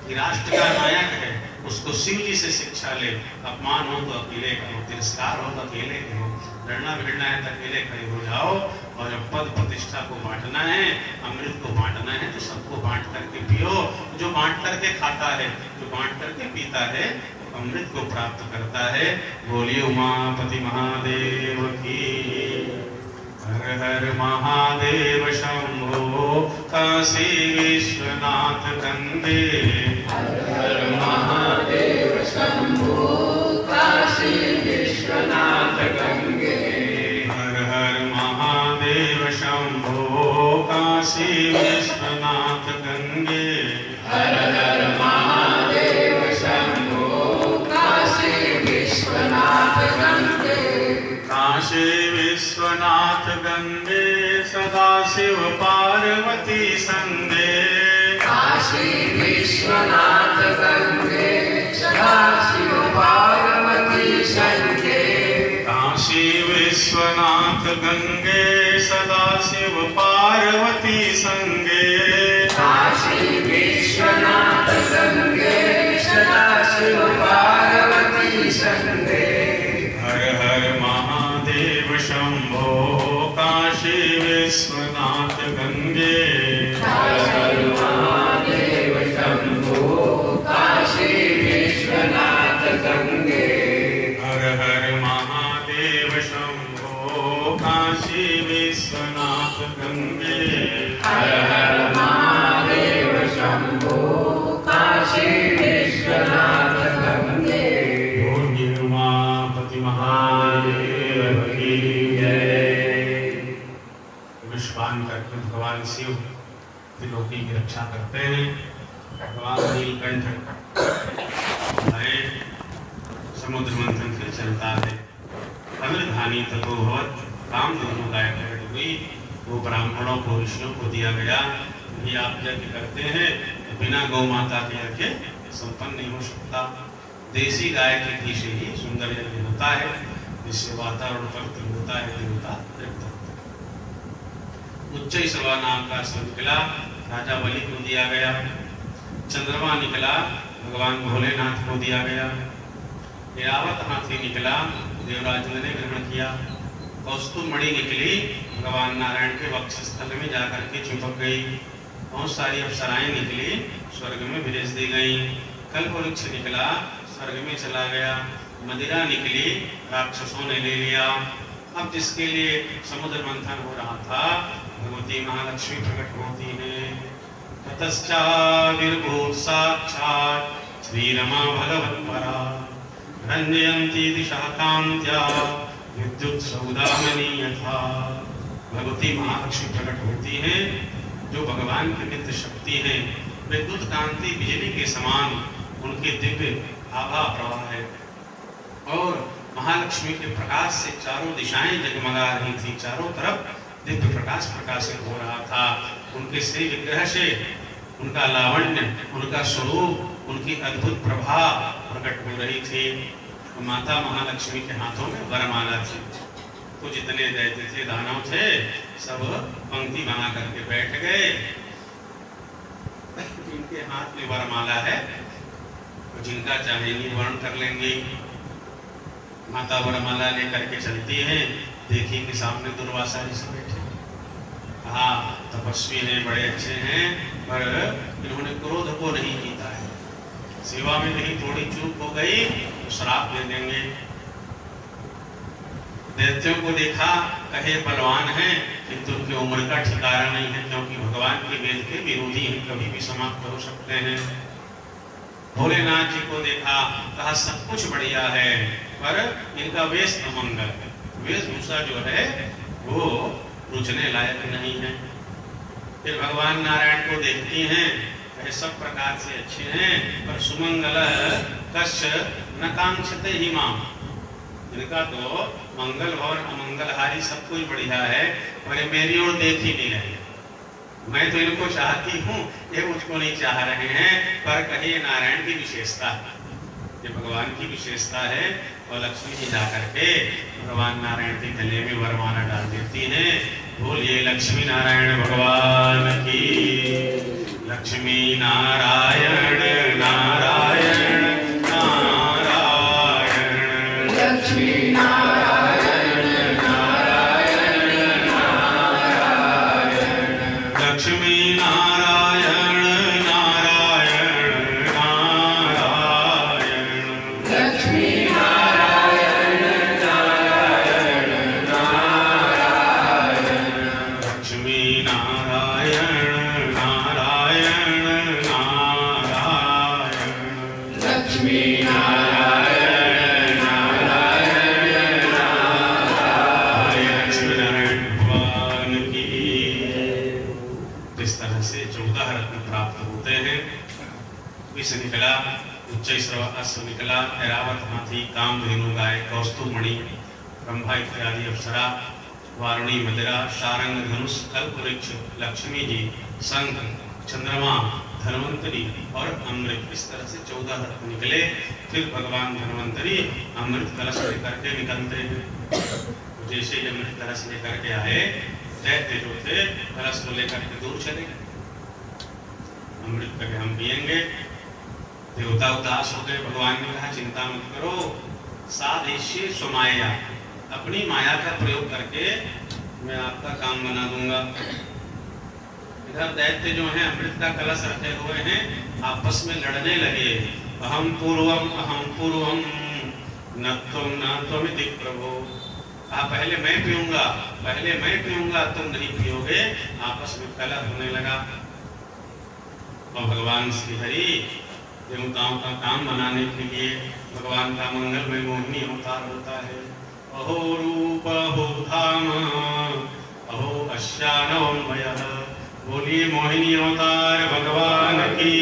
कि राष्ट्र का नायक है, उसको शिव जी से शिक्षा ले। अपमान हो तो अकेले करो, तिरस्कार हो तो अकेले करो, लड़ना भिड़ना है तो अकेले खड़े हो जाओ। और जब पद प्रतिष्ठा को बांटना है, अमृत को बांटना है, तो सबको बांट करके पियो। जो बांट करके खाता है, जो बांट करके पीता है, तो अमृत को प्राप्त करता है। बोलिए उमापति महादेव की। हर हर महादेव शंभो, काशी विश्वनाथ गंगे। हर हर महादेव शंभो, काशी विश्वनाथ गंगे। हर हर महादेव शंभो, काशी विश्वनाथ गंगे। हर हर महादेव शंभो, काशी विश्वनाथ गंगे। काशी विश्वनाथ गंगे, सदा शिव पार्वती संगे। काशी विश्वनाथ गंगे, सदा शिव पार्वती संगे। काशी विश्वनाथ गंगे, सदा शिव पार्वती संगे। काशी विश्वनाथ गंगे, सदा शिव पार्वती संगे। हर हर महादेव शंभो, काशी विश्वनाथ गंगे। हर हर महादेव शंभो, काशी विश्वनाथ गंगे। हर हर महादेव शंभो, काशी विश्वनाथ गंगे। हर हर महादेव शंभो काशी विश्वनाथ गंगे। उमापति महादेव की जय। विश्वान करके भगवान शिव त्रिलोकी की रक्षा करते हैं। भगवान नीलकंठ समुद्र मंथन से चलता है। अमृतहानि ततो भवत्, काम दोनों गाय प्रकट हुई। वो ब्राह्मणों को ऋषियों को दिया गया। ये आप यज्ञ करते हैं तो बिना गौ माता के यज्ञ संपन्न नहीं हो सकता। देसी गाय के घी से ही सुंदर यज्ञ होता है, जिससे वातावरण पवित्र होता है, देवता तृप्त होते हैं। उच्च सभा नाम का असुर निकला, राजा बलि को दिया गया। चंद्रमा निकला, भगवान भोलेनाथ को दिया गया। ऐरावत हाथी निकला, देवराज ने ग्रहण किया। कौस्तुभ मणि निकली, भगवान नारायण के वक्षस्थल में जाकर के चिपक गई। बहुत सारी अप्सराएं निकली, स्वर्ग में विदेश दी गई। कल्पवृक्ष निकला, स्वर्ग में चला गया। मदिरा निकली, राक्षसों ने ले लिया। अब जिसके लिए समुद्र मंथन हो रहा था, भगवती महालक्ष्मी प्रकट होती है। ततश्चाविर्भूत साक्षात् श्रीरमा भगवत्परा, रंजयन्ती दिशा कांत्या विद्युत सौदामनी यथा। भगवती महालक्ष्मी प्रकट होती है, जो भगवान की नित्य शक्ति है। विद्युत कांति बिजली के समान उनके दिव्य आभा प्रवाह है। और महालक्ष्मी के प्रकाश से चारों दिशाएं जगमगा रही थी। चारों तरफ दिव्य प्रकाश प्रकाशित हो रहा था। उनके श्री विग्रह से उनका लावण्य, उनका स्वरूप, उनकी अद्भुत प्रभा प्रकट हो रही थी। माता महालक्ष्मी के हाथों में वरमाला थी। तो जितने दैत्य थे, दानव थे, सब पंक्ति बना करके बैठ गए। जिनके हाथ में वरमाला है, तो जिनका चाहेंगे वर्ण कर लेंगे। माता वरमाला लेकर के चलती है। देखिए कि सामने दुर्वासा ऋषि बैठे। हाँ, तपस्वी हैं, बड़े अच्छे हैं, पर इन्होंने क्रोध को नहीं जीता है। सेवा में कहीं थोड़ी चूक हो गई तो श्राप दे देंगे। दैत्यों को देखा, कहे बलवान हैं, किंतु उनकी उम्र का ठिकाना नहीं है, क्योंकि भगवान के वेद के विरोधी हैं, कभी भी समाप्त हो सकते हैं। भोलेनाथ जी को देखा, कहा सब कुछ बढ़िया है, पर इनका वेश अमंगल है। वेशभूषा जो है वो रुचने लायक नहीं है। फिर भगवान नारायण को देखती हैं, कहे सब प्रकार से अच्छे हैं, पर सुमंगल कश्य न कांक्षते ही माम। इनका तो मंगल और अमंगलहारी सब कुछ बढ़िया है, पर मेरी ओर देख ही नहीं रहे। मैं तो इनको चाहती हूँ, ये मुझको नहीं चाह रहे हैं। पर कहे नारायण की विशेषता, ये भगवान की विशेषता है। और लक्ष्मी जी जाकर के भगवान नारायण के गले में वरमाला डाल देती हैं। बोलिए लक्ष्मी नारायण भगवान की। लक्ष्मी नारायण नारायण नारायण। लक्ष्मी नारायण नारायण नारायण। लक्ष्मी नारायण नारायण नारायण। लक्ष्मी नारायण नारायण नारायण। लक्ष्मी नारायण नारायण नारायण। लक्ष्मी नारायण नारायण नारायण। लक्ष्मी नारायण भगवान की। इस तरह से 14 रत्न प्राप्त होते हैं। विष निकला, उच्चैश्रव अश्व निकला, ऐरावत हाथी, कामधेनु गाय, कौस्तुभ मणि, ब्रह्मा इत्यादि अप्सरा, वारुणी मदिरा, शारंग धनुष, कल्पवृक्ष, लक्ष्मी जी, शंख, चंद्रमा, धन्वंतरी और अमृत। इस तरह से 14 रत्न निकले। फिर भगवान धन्वंतरी अमृत कलश लेकर के निकलते हैं। जैसे ही अमृत कलश लेकर के आए, दैत्य जो थे कलश को लेकर के दूर चले गए। अमृत करके हम पिएंगे। देवता उदास हो गए। भगवान ने कहा चिंता मत करो, साधेश्य स्वमाया, अपनी माया का प्रयोग करके मैं आपका काम बना दूंगा। इधर दैत्य जो हैं अमृत का कलश रखे हुए हैं, आपस में लड़ने लगे। अहम पूर्वम न त्वमिति प्रभो। कहा पहले मैं पीऊंगा तुम नहीं पियोगे। आपस में कलह होने लगा। और भगवान श्री हरि देवताओं का काम मनाने के लिए भगवान का मंगलमय मोहिनी अवतार होता है। अहो रूप अहो धाम अहो अश्यानवमयः। बोलिए मोहिनी अवतार भगवान की।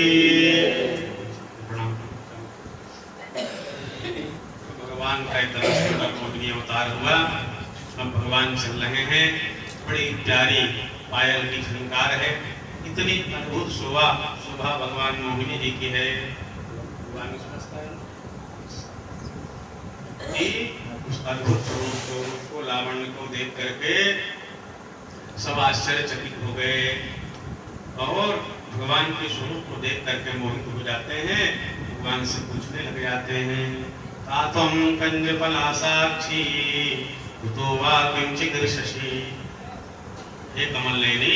भगवान का इतना सुंदर मोहिनी अवतार हुआ। अब भगवान चल रहे हैं। बड़ी प्यारी पायल की झंकार है। इतनी अद्भुत शोभा भगवान मोहिनी जी की है। भगवान उस अद्भुत स्वरूप को लावण्य को देख करके सब आश्चर्यचकित हो गए और भगवान के स्वरूप को देख करके मोहित हो जाते हैं। भगवान से पूछने लग जाते हैं तात्वं कंजफलासाक्षी कुतो वा किंचिदृशसि। हे कमल नयनी,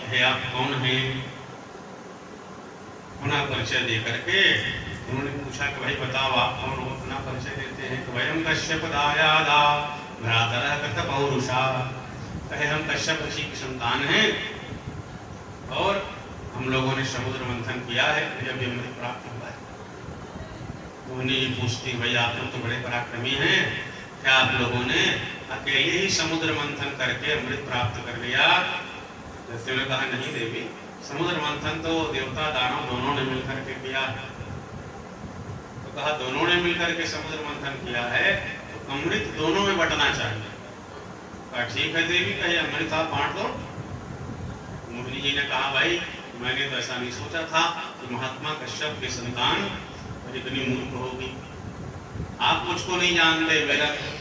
हे आप कौन हैं? पुनः परिचय दे करके उन्होंने पूछा कि भाई बताओ आप कौन हो? अपना परिचय देते हैं कि वयम कश्यप दायादा भ्रातरः कृत पौरुषा। कहे हम कश्यप ऋषि की संतान हैं और हम लोगों ने समुद्र मंथन किया है, जब ये अमृत प्राप्त हुआ है। उन्हें ये पूछती भाई आप लोग तो बड़े पराक्रमी हैं, क्या आप लोगों ने अकेले ही समुद्र मंथन करके अमृत प्राप्त कर लिया? जैसे ने कहा नहीं देवी, समुद्र मंथन तो देवता दानव दोनों ने मिलकर के किया। तो कहा दोनों ने मिलकर के समुद्र मंथन किया है तो अमृत दोनों में बंटना चाहिए। कहा ठीक है देवी, कहे अमृत आप बांट दो। मोहिनी जी ने कहा भाई मैंने तो ऐसा नहीं सोचा था कि महात्मा कश्यप की संतान इतनी मूर्ख होगी। आप मुझको नहीं जानते,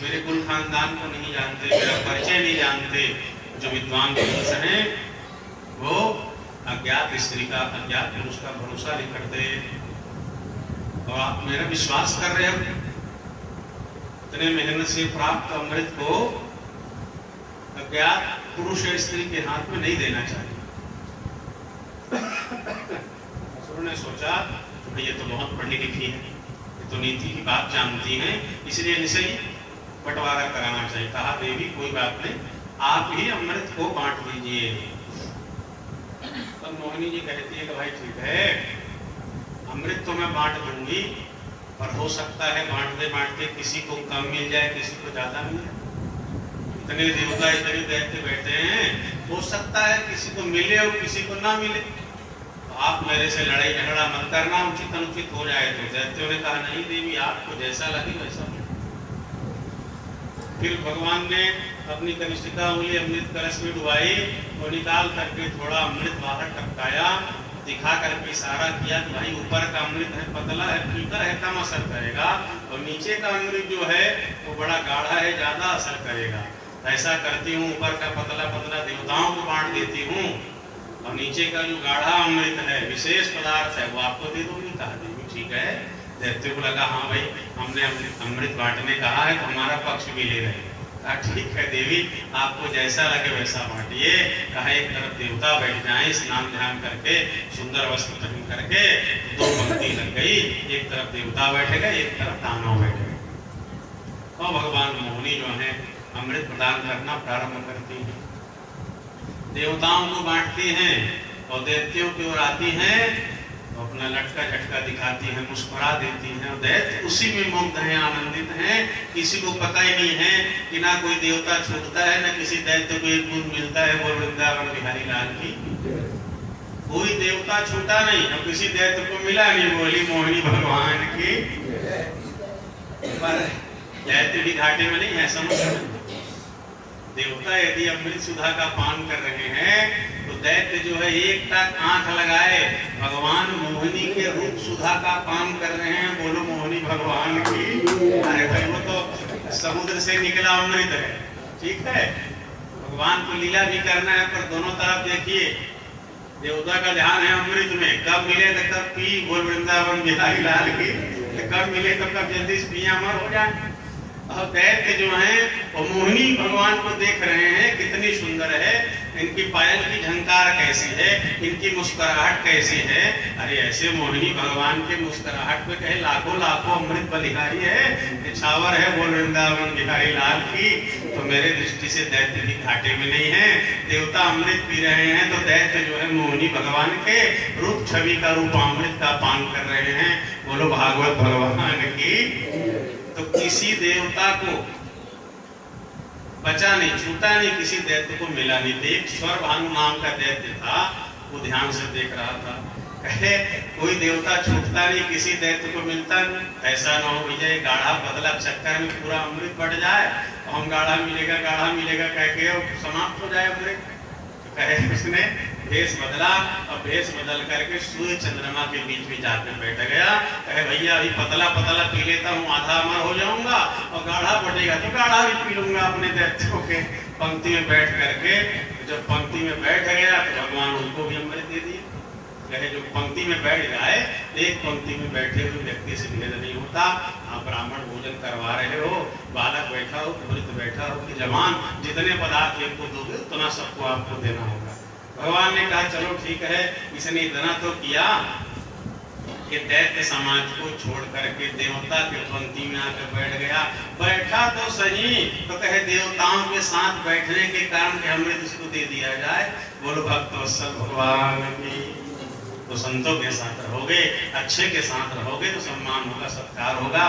मेरे कुल खानदान को नहीं जानते, मेरा परिचय नहीं जानते। जो विद्वान पुरुष हैं वो अज्ञात स्त्री का, अज्ञात पुरुष का भरोसा नहीं करते और आप मेरा विश्वास कर रहे हो। इतने मेहनत से प्राप्त अमृत को अज्ञात पुरुष या स्त्री के हाथ में नहीं देना चाहिए। असुर ने सोचा तो ये तो बहुत पढ़ी लिखी है, ये तो नीति की बात जानती है, इसलिए इनसे ही बंटवारा कराना चाहिए। कहा देवी कोई बात नहीं, आप ही अमृत को बांट दीजिए। तब मोहिनी जी कहती है कि भाई ठीक है, अमृत तो मैं बांट दूंगी, पर हो सकता है बांटते बांटते किसी को कम मिल जाए, किसी को ज्यादा मिल जाए। इतने देवता इतने दैत्य बैठे हैं, हो सकता है किसी को मिले और किसी को ना मिले। आप मेरे से लड़ाई झगड़ा मत करना, उचित अनुचित हो जाए। तो दैत्यों ने कहा नहीं देवी, आपको जैसा लगे वैसा। फिर भगवान ने अपनी कनिष्ठिका उंगली अमृत कलश में डुबाई और निकाल करके थोड़ा अमृत बाहर टपकाया, दिखा करके इशारा किया कि भाई ऊपर का अमृत है पतला है, फीका है, कम असर करेगा, और नीचे का अमृत जो है वो बड़ा गाढ़ा है, ज्यादा असर करेगा। ऐसा करती हूँ, ऊपर का पतला पतला देवताओं को बांट देती हूँ और नीचे का जो गाढ़ा अमृत है, विशेष पदार्थ है, वो आपको दे दूंगी। कहा देवी ठीक है। दैत्य को लगा हाँ भाई हमने अमृत बांटने कहा है तो हमारा पक्ष भी ले रहे हैं। कहा ठीक है देवी, आपको जैसा लगे वैसा बांटिए। कहा एक तरफ देवता बैठ जाए स्नान ध्यान करके, सुंदर वस्त्र पहन करके, दो पंक्ति लग गई, एक तरफ देवता बैठे गए, एक तरफ दानव बैठे गए। और भगवान मोहिनी जो है अमृत प्रदान करना प्रारंभ करती है, देवताओं को बांटती हैं और दैत्यों की ओर आती हैं, अपना लटका झटका दिखाती है, मुस्कुरा देती है। और दैत्य उसी में मुग्ध हैं, आनंदित हैं। किसी को पता ही नहीं है कि ना कोई देवता छूटता है, ना किसी दैत्य को एक बूंद मिलता है। वो वृंदावन बिहारी लाल की कोई देवता छूटा नहीं और किसी दैत्य को मिला नहीं। बोली मोहिनी भगवान की। पर दैत्य भी घाटे में नहीं है, समझ। देवता यदि अमृत सुधा का पान कर रहे हैं तो दैत्य जो है एक टक आंख लगाए, भगवान मोहिनी के रूप सुधा का पान कर रहे हैं। बोलो मोहिनी भगवान की। अरे भाई वो तो समुद्र से निकला अमृत है, ठीक है। भगवान को लीला भी करना है, पर दोनों तरफ देखिए, देवता का ध्यान है अमृत में, कब मिले तो कब पी। बोल वृंदावन बिहारी लाल की। कब मिले तो कब जल्दी से पिया अमर हो जाए। और दैत्य जो हैं वो मोहिनी भगवान को देख रहे हैं, कितनी कितनी सुंदर है, इनकी पायल की झंकार कैसी है, इनकी मुस्कुराहट कैसी है। अरे ऐसे मोहिनी भगवान के मुस्कुराहट पे कहे लाखों लाखों अमृत बलिहारी है, निछावर है बोल वृंदावन बिहारी लाल की। तो मेरे दृष्टि से दैत्य भी घाटे में नहीं है, देवता अमृत पी रहे हैं तो दैत्य जो है मोहिनी भगवान के रूप छवि का रूपामृत का पान कर रहे हैं। बोलो भागवत भगवान की। तो किसी देवता को बचा नहीं, छूटा नहीं, किसी दैत्य को मिला नहीं। एक स्वर भानु नाम का दैत्य था, वो ध्यान से देख रहा था, कहे कोई देवता छूटता नहीं, किसी दैत्य को मिलता नहीं। ऐसा न हो भैया गाढ़ा बदला चक्कर में पूरा अमृत बढ़ जाए, हम गाढ़ा मिलेगा कह के समाप्त हो जाए अमृत। तो कहे उसने भेष बदला और भेष बदल करके सूर्य चंद्रमा के बीच में जाकर बैठ गया। कहे भैया अभी पतला पतला पी लेता हूँ, आधा अमर हो जाऊंगा, और गाढ़ा बढ़ेगा तो गाढ़ा भी पी लूंगा अपने दैत्यों के पंक्ति में बैठ करके। जब पंक्ति में बैठ गया तो भगवान उनको भी अमृत दे दिए। कहे जो पंक्ति में बैठ जाए, एक पंक्ति में बैठे हुए व्यक्ति से भेद नहीं होता। आप ब्राह्मण भोजन करवा रहे हो, बालक बैठा हो, वृद्ध बैठा हो कि जवान, जितने पदार्थ इनको दोगे उतना सबको आपको देना होगा। भगवान ने कहा चलो ठीक है, इसने इतना तो किया कि दैत्य समाज को छोड़ करके देवता के पंक्ति में आकर बैठ गया। बैठा तो सही, तो कहे देवताओं के साथ बैठने के कारण के अमृत इसको दे दिया जाए। बोलो भक्त वत्सल भगवान की। तो संतों के साथ रहोगे, अच्छे के साथ रहोगे तो सम्मान होगा, सत्कार होगा,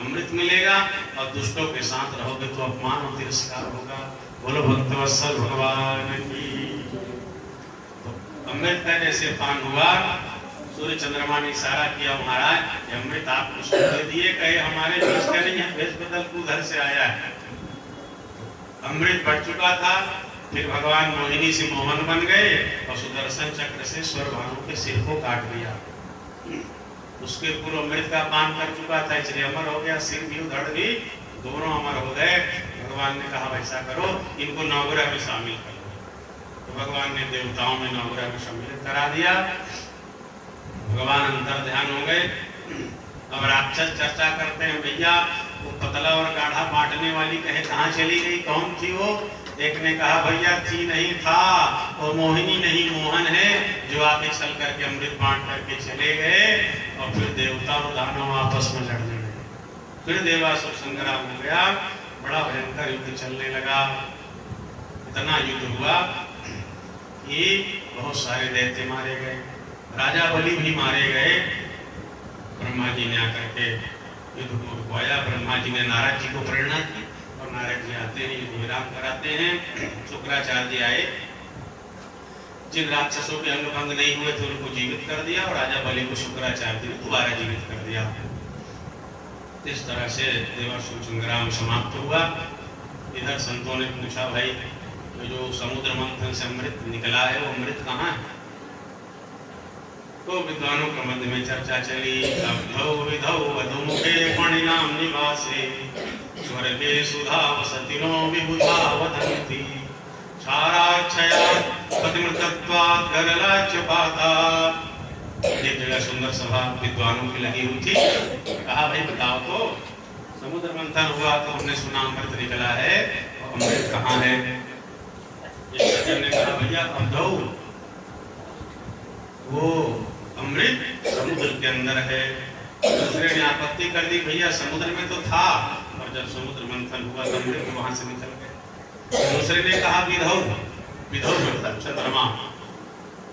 अमृत मिलेगा। और दुष्टों के साथ रहोगे तो अपमान और तिरस्कार होगा। बोलो भक्त वत्सल भगवान की। अमृत का जैसे पान हुआ, सूर्य चंद्रमा ने इशारा किया महाराज अमृत आप उसको दे दिए। कहे हमारे देश का नहीं है, भेष बदल को उधर से आया है। अमृत बढ़ चुका था, फिर भगवान मोहिनी से मोहन बन गए और सुदर्शन चक्र से स्वर भानु के सिर को काट दिया। उसके पूर्व अमृत का पान कर चुका था, इसलिए अमर हो गया, सिर भी धड़ भी दोनों अमर हो गए। भगवान ने कहा वैसा करो, इनको नवग्रह में शामिल करो। तो भगवान ने देवताओं में नवग्रह में सम्मिलित करा दिया। भगवान अंतर ध्यान हो गए। अब राक्षस चर्चा करते हैं भैया वो पतला और गाढ़ा बांटने वाली कहे कहाँ चली गई, कौन थी वो? एक ने कहा भैया थी नहीं था, वो मोहिनी नहीं मोहन है जो आके चल करके अमृत बांट करके चले गए। और फिर देवता और दानव आपस में लड़ने लगे। फिर देवासुर संग्राम हो गया, बड़ा भयंकर युद्ध चलने लगा। इतना युद्ध हुआ कि बहुत सारे दैत्य मारे गए, राजा बलि भी मारे गए। ब्रह्मा जी ने आकर के युद्ध को रुकवाया। ब्रह्मा जी ने नारद जी को प्रेरणा की और नारद जी आते हैं, युद्ध विराम कराते हैं। शुक्राचार्य जी आए, जिन राक्षसों के अंग भंग नहीं हुए थे उनको जीवित कर दिया और राजा बलि को शुक्राचार्य जी ने दोबारा जीवित कर दिया। इस तरह से देवासुर संग्राम समाप्त हुआ। इधर संतों ने पूछा भाई जो समुद्र मंथन से अमृत निकला है वो अमृत कहाँ है? तो विद्वानों के मध्य में चर्चा चली। विधौ वधुमुखे फणिनाम निवासे स्वर्गे सुधा वसतिनो विबुधा वदन्ति क्षाराक्षया पतिमृतत्वात् गरलाच्यपाता। एक जगह सुंदर सभा विद्वानों की लगी हुई थी। कहा भाई बताओ तो समुद्र मंथन हुआ तो हमने सुना अमृत निकला है, और अमृत कहाँ है? ने कहा भैया अवधौ वो अमृत समुद्र के अंदर है। दूसरे ने आपत्ति कर दी भैया समुद्र में तो था, और जब समुद्र मंथन हुआ तो अमृत वहां से निकल गए। दूसरे ने कहा विधौ, विधौ मतलब चंद्रमा,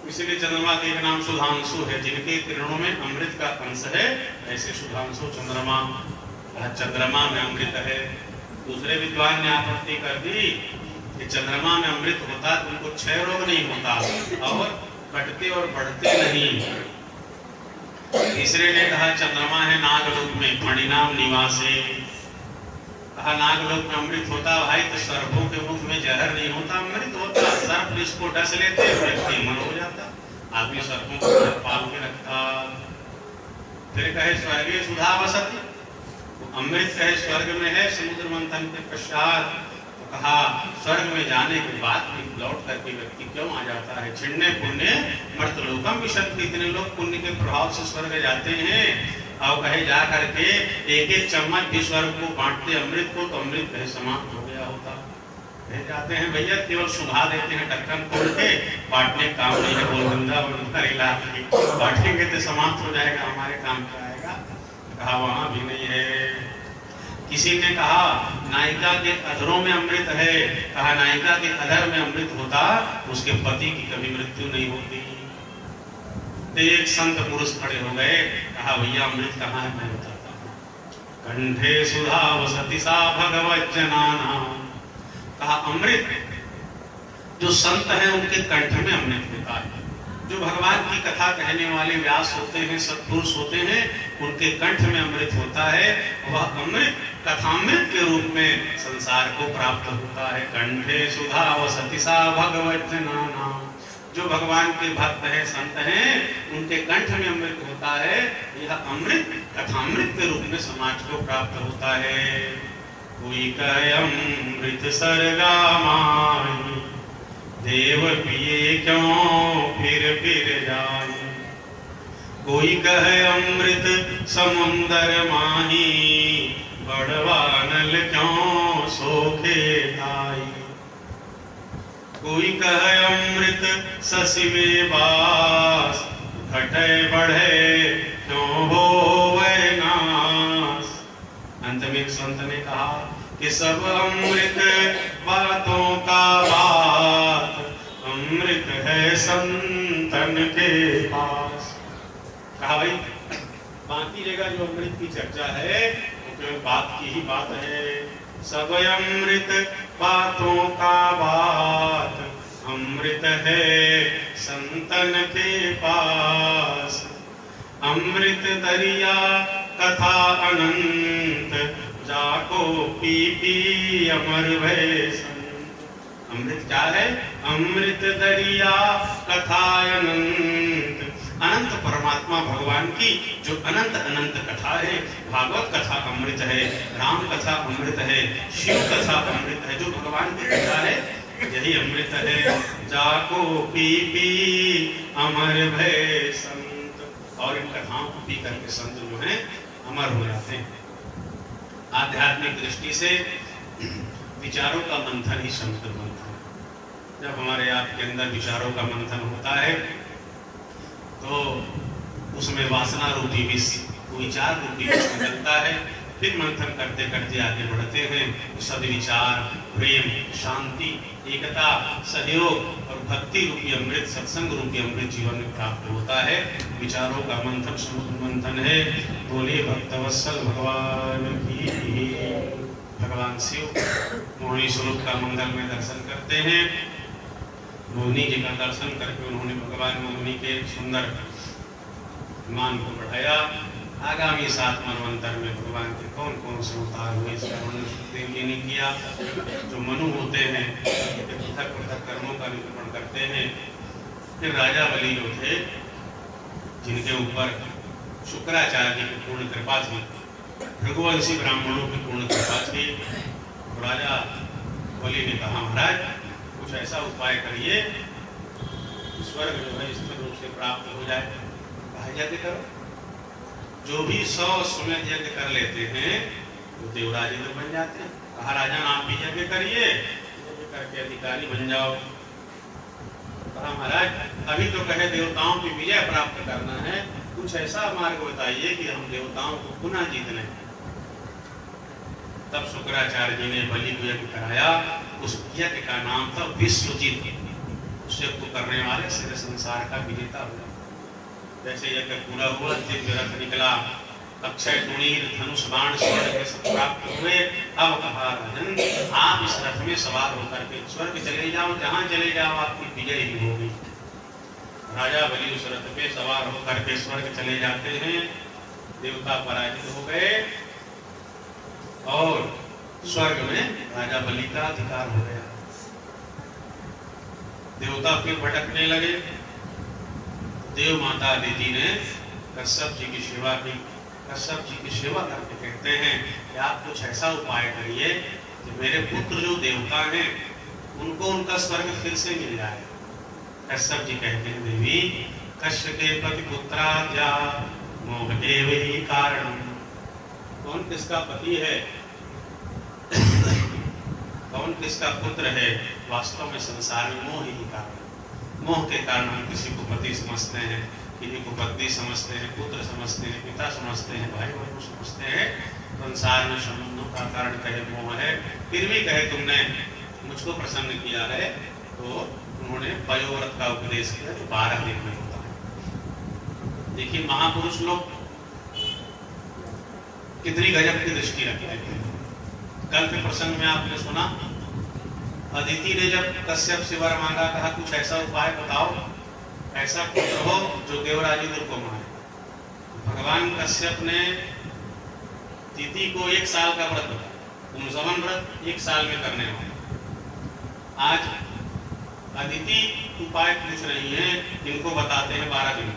इसलिए चंद्रमा का एक नाम सुधांशु है। जिनके किरणों में अमृत का अंश है ऐसे सुधांशु चंद्रमा, चंद्रमा में अमृत है। दूसरे विद्वान ने आपत्ति कर दी कि चंद्रमा में अमृत होता तो उनको क्षय रोग नहीं होता और घटते और बढ़ते नहीं। तीसरे ने कहा चंद्रमा है नागलोक में फणिनाम निवासे। कहा नागलोक में अमृत होता भाई तो सर्पों के मुख में जहर नहीं होता, अमृत होता। सर्प इसको डस लेते व्यक्ति अमर हो जाता, आदमी सर्पों को पाल के रखता। फिर कहे स्वर्गीय सुधा वसति, अमृत कहे स्वर्ग में है समुद्र मंथन के पश्चात। कहा स्वर्ग में जाने के बाद भी लौट करके व्यक्ति क्यों आ जाता है? छिन्ने पुण्य मर्तलोकम विशंति, इतने लोग पुण्य के प्रभाव से स्वर्ग जाते हैं। और कहे जा करके एक एक चम्मच भी स्वर्ग को बांटते अमृत को तो अमृत कहे समाप्त हो गया होता। कह जाते हैं भैया केवल सुधा देते हैं ढक्कन खोल के, बांटने का काम नहीं है। गोलगंदा और इलाज बांटेंगे तो समाप्त हो जाएगा, हमारे काम पे आएगा। कहा वहां भी नहीं है। किसी ने कहा नायिका के अधरों में अमृत है, कहा नायिका के अधर में अमृत होता उसके पति की कभी मृत्यु नहीं होती। तो एक संत पुरुष खड़े हो गए, कहा भैया अमृत कहाँ है, मैं बताता हूँ। कंठे सुधा वसति सा भगवत जनाना। कहा अमृत जो संत है उनके कंठ में अमृत होता है। जो भगवान की कथा कहने वाले व्यास होते हैं, सत्पुरुष होते हैं, उनके कंठ में अमृत होता है। वह अमृत कथामृत के रूप में संसार को प्राप्त होता है। कंठे सुधा वसति सा भगवत जनाना। जो भगवान के भक्त हैं, संत हैं, उनके कंठ में अमृत होता है। यह अमृत कथामृत के रूप में समाज को प्राप्त होता है। कोई कहे अमृत सरगा माई, देव पिए क्यों फिर जाए। कोई कहे अमृत समुंदर माही, बड़वा नल क्यों सोखे आई। कोई कहे अमृत शशि में बास, घटे बढ़े क्यों होवे नाश। अंत में एक संत ने कहा कि सब अमृत बातों का बात, अमृत है संतन के पास। कहा भाई बाकी जगह जो अमृत की चर्चा है वो केवल बात की ही बात है। सब अमृत बातों का बात, अमृत है संतन के पास। अमृत दरिया कथा अनंत, जाको पी पी अमर भय संत। अमृत क्या है? अमृत दरिया कथा अनंत। अनंत परमात्मा भगवान की जो अनंत अनंत कथा है, भागवत कथा अमृत है, राम कथा अमृत है, शिव कथा अमृत है। जो भगवान की कथा है यही अमृत है। जाको पी पी अमर भय संत। और इन कथाओं को पी करके संत जो है अमर हो जाते हैं। आध्यात्मिक दृष्टि से विचारों का मंथन ही संत मंथन। जब हमारे आपके अंदर विचारों का मंथन होता है तो उसमें वासना रूपी विष, विचार रूपी विष निकलता है। फिर मंथन करते करते आगे बढ़ते हैं। सद्विचार, प्रेम, शांति, एकता, सहयोग और भक्ति रूपी अमृत, सत्संग रूपी अमृत जीवन में प्राप्त होता है। विचारों का मंथन समुद्र मंथन है। बोले भक्तवत्सल भगवान की। भगवान शिव मोहिनी स्वरूप का मंगल में दर्शन करते हैं। मोहिनी जी का दर्शन करके उन्होंने भगवान मोहिनी के सुंदर मान को बढ़ाया। आगामी 7 मनवंतर में भगवान के कौन कौन से अवतार हुए इसका वर्णन ने किया। जो मनु होते हैं पृथक पृथक कर्मों का निरूपण करते हैं। फिर राजा बलि जो थे, जिनके ऊपर शुक्राचार्य की पूर्ण कृपा थी, भृगुवंशी ब्राह्मणों की पूर्ण कृपा थी। राजा बलि ने कहा महाराज कुछ ऐसा उपाय करिए स्वर्ग जो है स्थिर रूप से प्राप्त हो जाए। कहा यज्ञ करो। जो भी 100 अश्वमेध यज्ञ कर लेते हैं वो देवराज इंद्र बन जाते हैं। कहा राजा आप भी यज्ञ करिए, यज्ञ करके अधिकारी बन जाओ। कहा महाराज अभी तो कहे देवताओं की विजय प्राप्त करना है, कुछ ऐसा मार्ग बताइए कि हम देवताओं को पुनः जीत लें। तब शुक्राचार्य जी ने बलि को यज्ञ कराया। उस यज्ञ का नाम था विश्वजीत। उस यज्ञ को करने वाले सारे संसार का विजेता हुआ। जैसे यज्ञ पूरा हुआ, दिव्य रथ निकला, अक्षय तुणीर धनुष बाण स्वर्ग के सब प्राप्त हुए। अब कहा राजन आप इस रथ में सवार होकर के स्वर्ग चले जाओ, जहां चले जाओ आपकी विजय ही होगी। राजा बलि उस रथ पे सवार होकर के स्वर्ग चले जाते हैं। देवता पराजित हो गए और स्वर्ग में राजा बलि का अधिकार हो गया। देवता फिर भटकने लगे। देव माता अदिति ने कश्यप जी की सेवा की। कश्यप जी की सेवा करके कहते हैं कि आप कुछ ऐसा उपाय करिए कि मेरे पुत्र जो देवता हैं उनको उनका स्वर्ग फिर से मिल जाए। कश्यप जी कहते हैं देवी कश्य के पति पुत्राद्या मोह एव ही कारण। कौन किसका पति है? कौन किसका पुत्र है? वास्तव में संसार में मोह ही कारण। मोह के कारण हम किसी को पति समझते हैं, किसी को पत्नी समझते हैं, पुत्र समझते हैं, पिता समझते हैं, भाई बहन समझते हैं। संसार में संबंधों का कारण कहे मोह है। फिर भी कहे तुमने मुझको प्रसन्न किया है, तो उन्होंने पयोव्रत का उपदेश किया जो 12 दिन में होता है। देखिए महापुरुष लोग कितनी गजब की दृष्टि रखते थे। कल के प्रसंग में आपने सुना, अदिति ने जब कश्यप से वर मांगा, कहा कुछ ऐसा उपाय बताओ, ऐसा पुत्र हो जो देवराज इंद्र को मारे। भगवान कश्यप ने तिथि को 1 साल का व्रत बताया, पुंसवन व्रत 1 साल में करने वाले। आज अदिति उपाय पूछ रही है, इनको बताते हैं 12 दिन।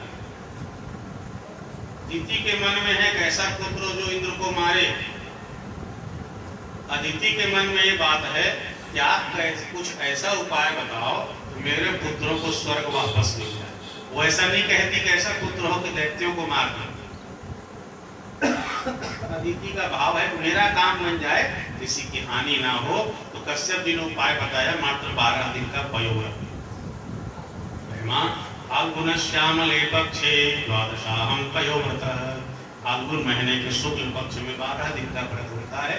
तिथि के मन में है कैसा पुत्र जो इंद्र को मारे। अदिति के मन में ये बात है, क्या कुछ ऐसा उपाय बताओ मेरे पुत्रों को स्वर्ग वापस मिल जाए। वो ऐसा नहीं कहती कि ऐसा पुत्र हो कि दैत्यों को मार दो। अदिति का भाव है मेरा काम बन जाए, किसी की हानि ना हो। तो कश्यप जी ने उपाय बताया, मात्र 12 दिन का पयोव्रत। फाल्गुन श्यामले पक्षे द्वादशाहम पयोव्रत। फाल्गुन महीने के शुक्ल पक्ष में 12 दिन का व्रत होता है,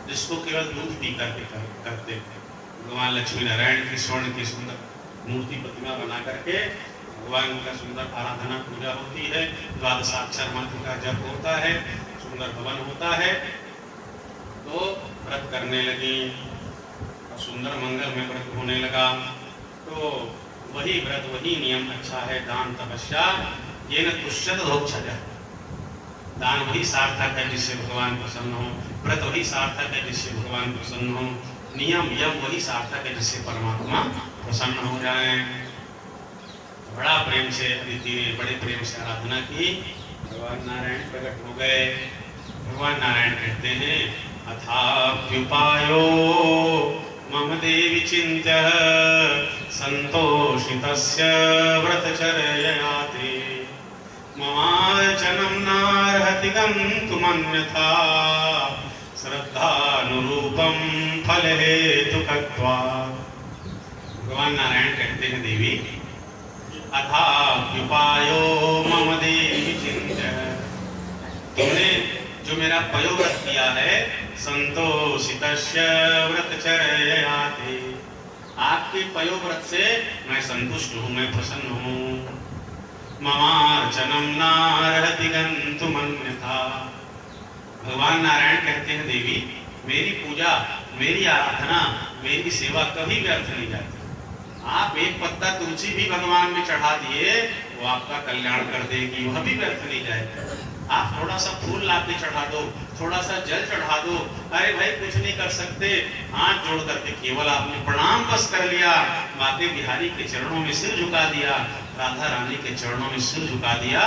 जिसको केवल दूध पी करके करते थे। भगवान लक्ष्मी नारायण की स्वर्ण की सुंदर मूर्ति प्रतिमा बना करके भगवान का सुंदर आराधना पूजा होती है। द्वादशाक्षर मंत्र का जप होता है, सुंदर हवन होता है। तो व्रत करने लगी, सुंदर मंगल में व्रत होने लगा। तो वही व्रत वही नियम अच्छा है, दान तपस्या ये न तुष्यत भोक्षज। दान वही सार्थक है जिससे भगवान प्रसन्न हो, व्रत वही सार्थक है जिससे भगवान प्रसन्न हो, नियम यम वही सार्थक है जिससे परमात्मा प्रसन्न हो जाए। बड़ा प्रेम से अदिति ने बड़े प्रेम से आराधना की। भगवान नारायण प्रकट हो गए। भगवान नारायण कहते हैं, अथाप्युपायो मम देवी चिंत्य संतोषितस्य व्रतचर्ययाते ममार्चनं नार्हति गन्तुमन्यथा श्रद्धानुरूपं फलहेतुकत्वात्। भगवान नारायण कहते हैं, देवी अथाप्युपायो मम देवी चिंत्य, तुमने जो मेरा पयोव्रत किया है, संतोषितस्य व्रतचर्ययाते, आपके पयोव्रत से मैं संतुष्ट हूँ, मैं प्रसन्न हूँ। ममार्चनं नार्हति गन्तुमन्यथा। भगवान नारायण कहते हैं, देवी मेरी पूजा, मेरी आराधना, मेरी सेवा कभी व्यर्थ नहीं जाती। आप एक पत्ता तुलसी भी भगवान में चढ़ा दिए, वो आपका कल्याण कर देगी, वह भी व्यर्थ नहीं जाएगा। आप थोड़ा सा फूल लाके चढ़ा दो, थोड़ा सा जल चढ़ा दो, अरे भाई कुछ नहीं कर सकते, हाथ जोड़ करके केवल आपने प्रणाम बस कर लिया, माते बिहारी के चरणों में सिर झुका दिया, राधा रानी के चरणों में सिर झुका दिया,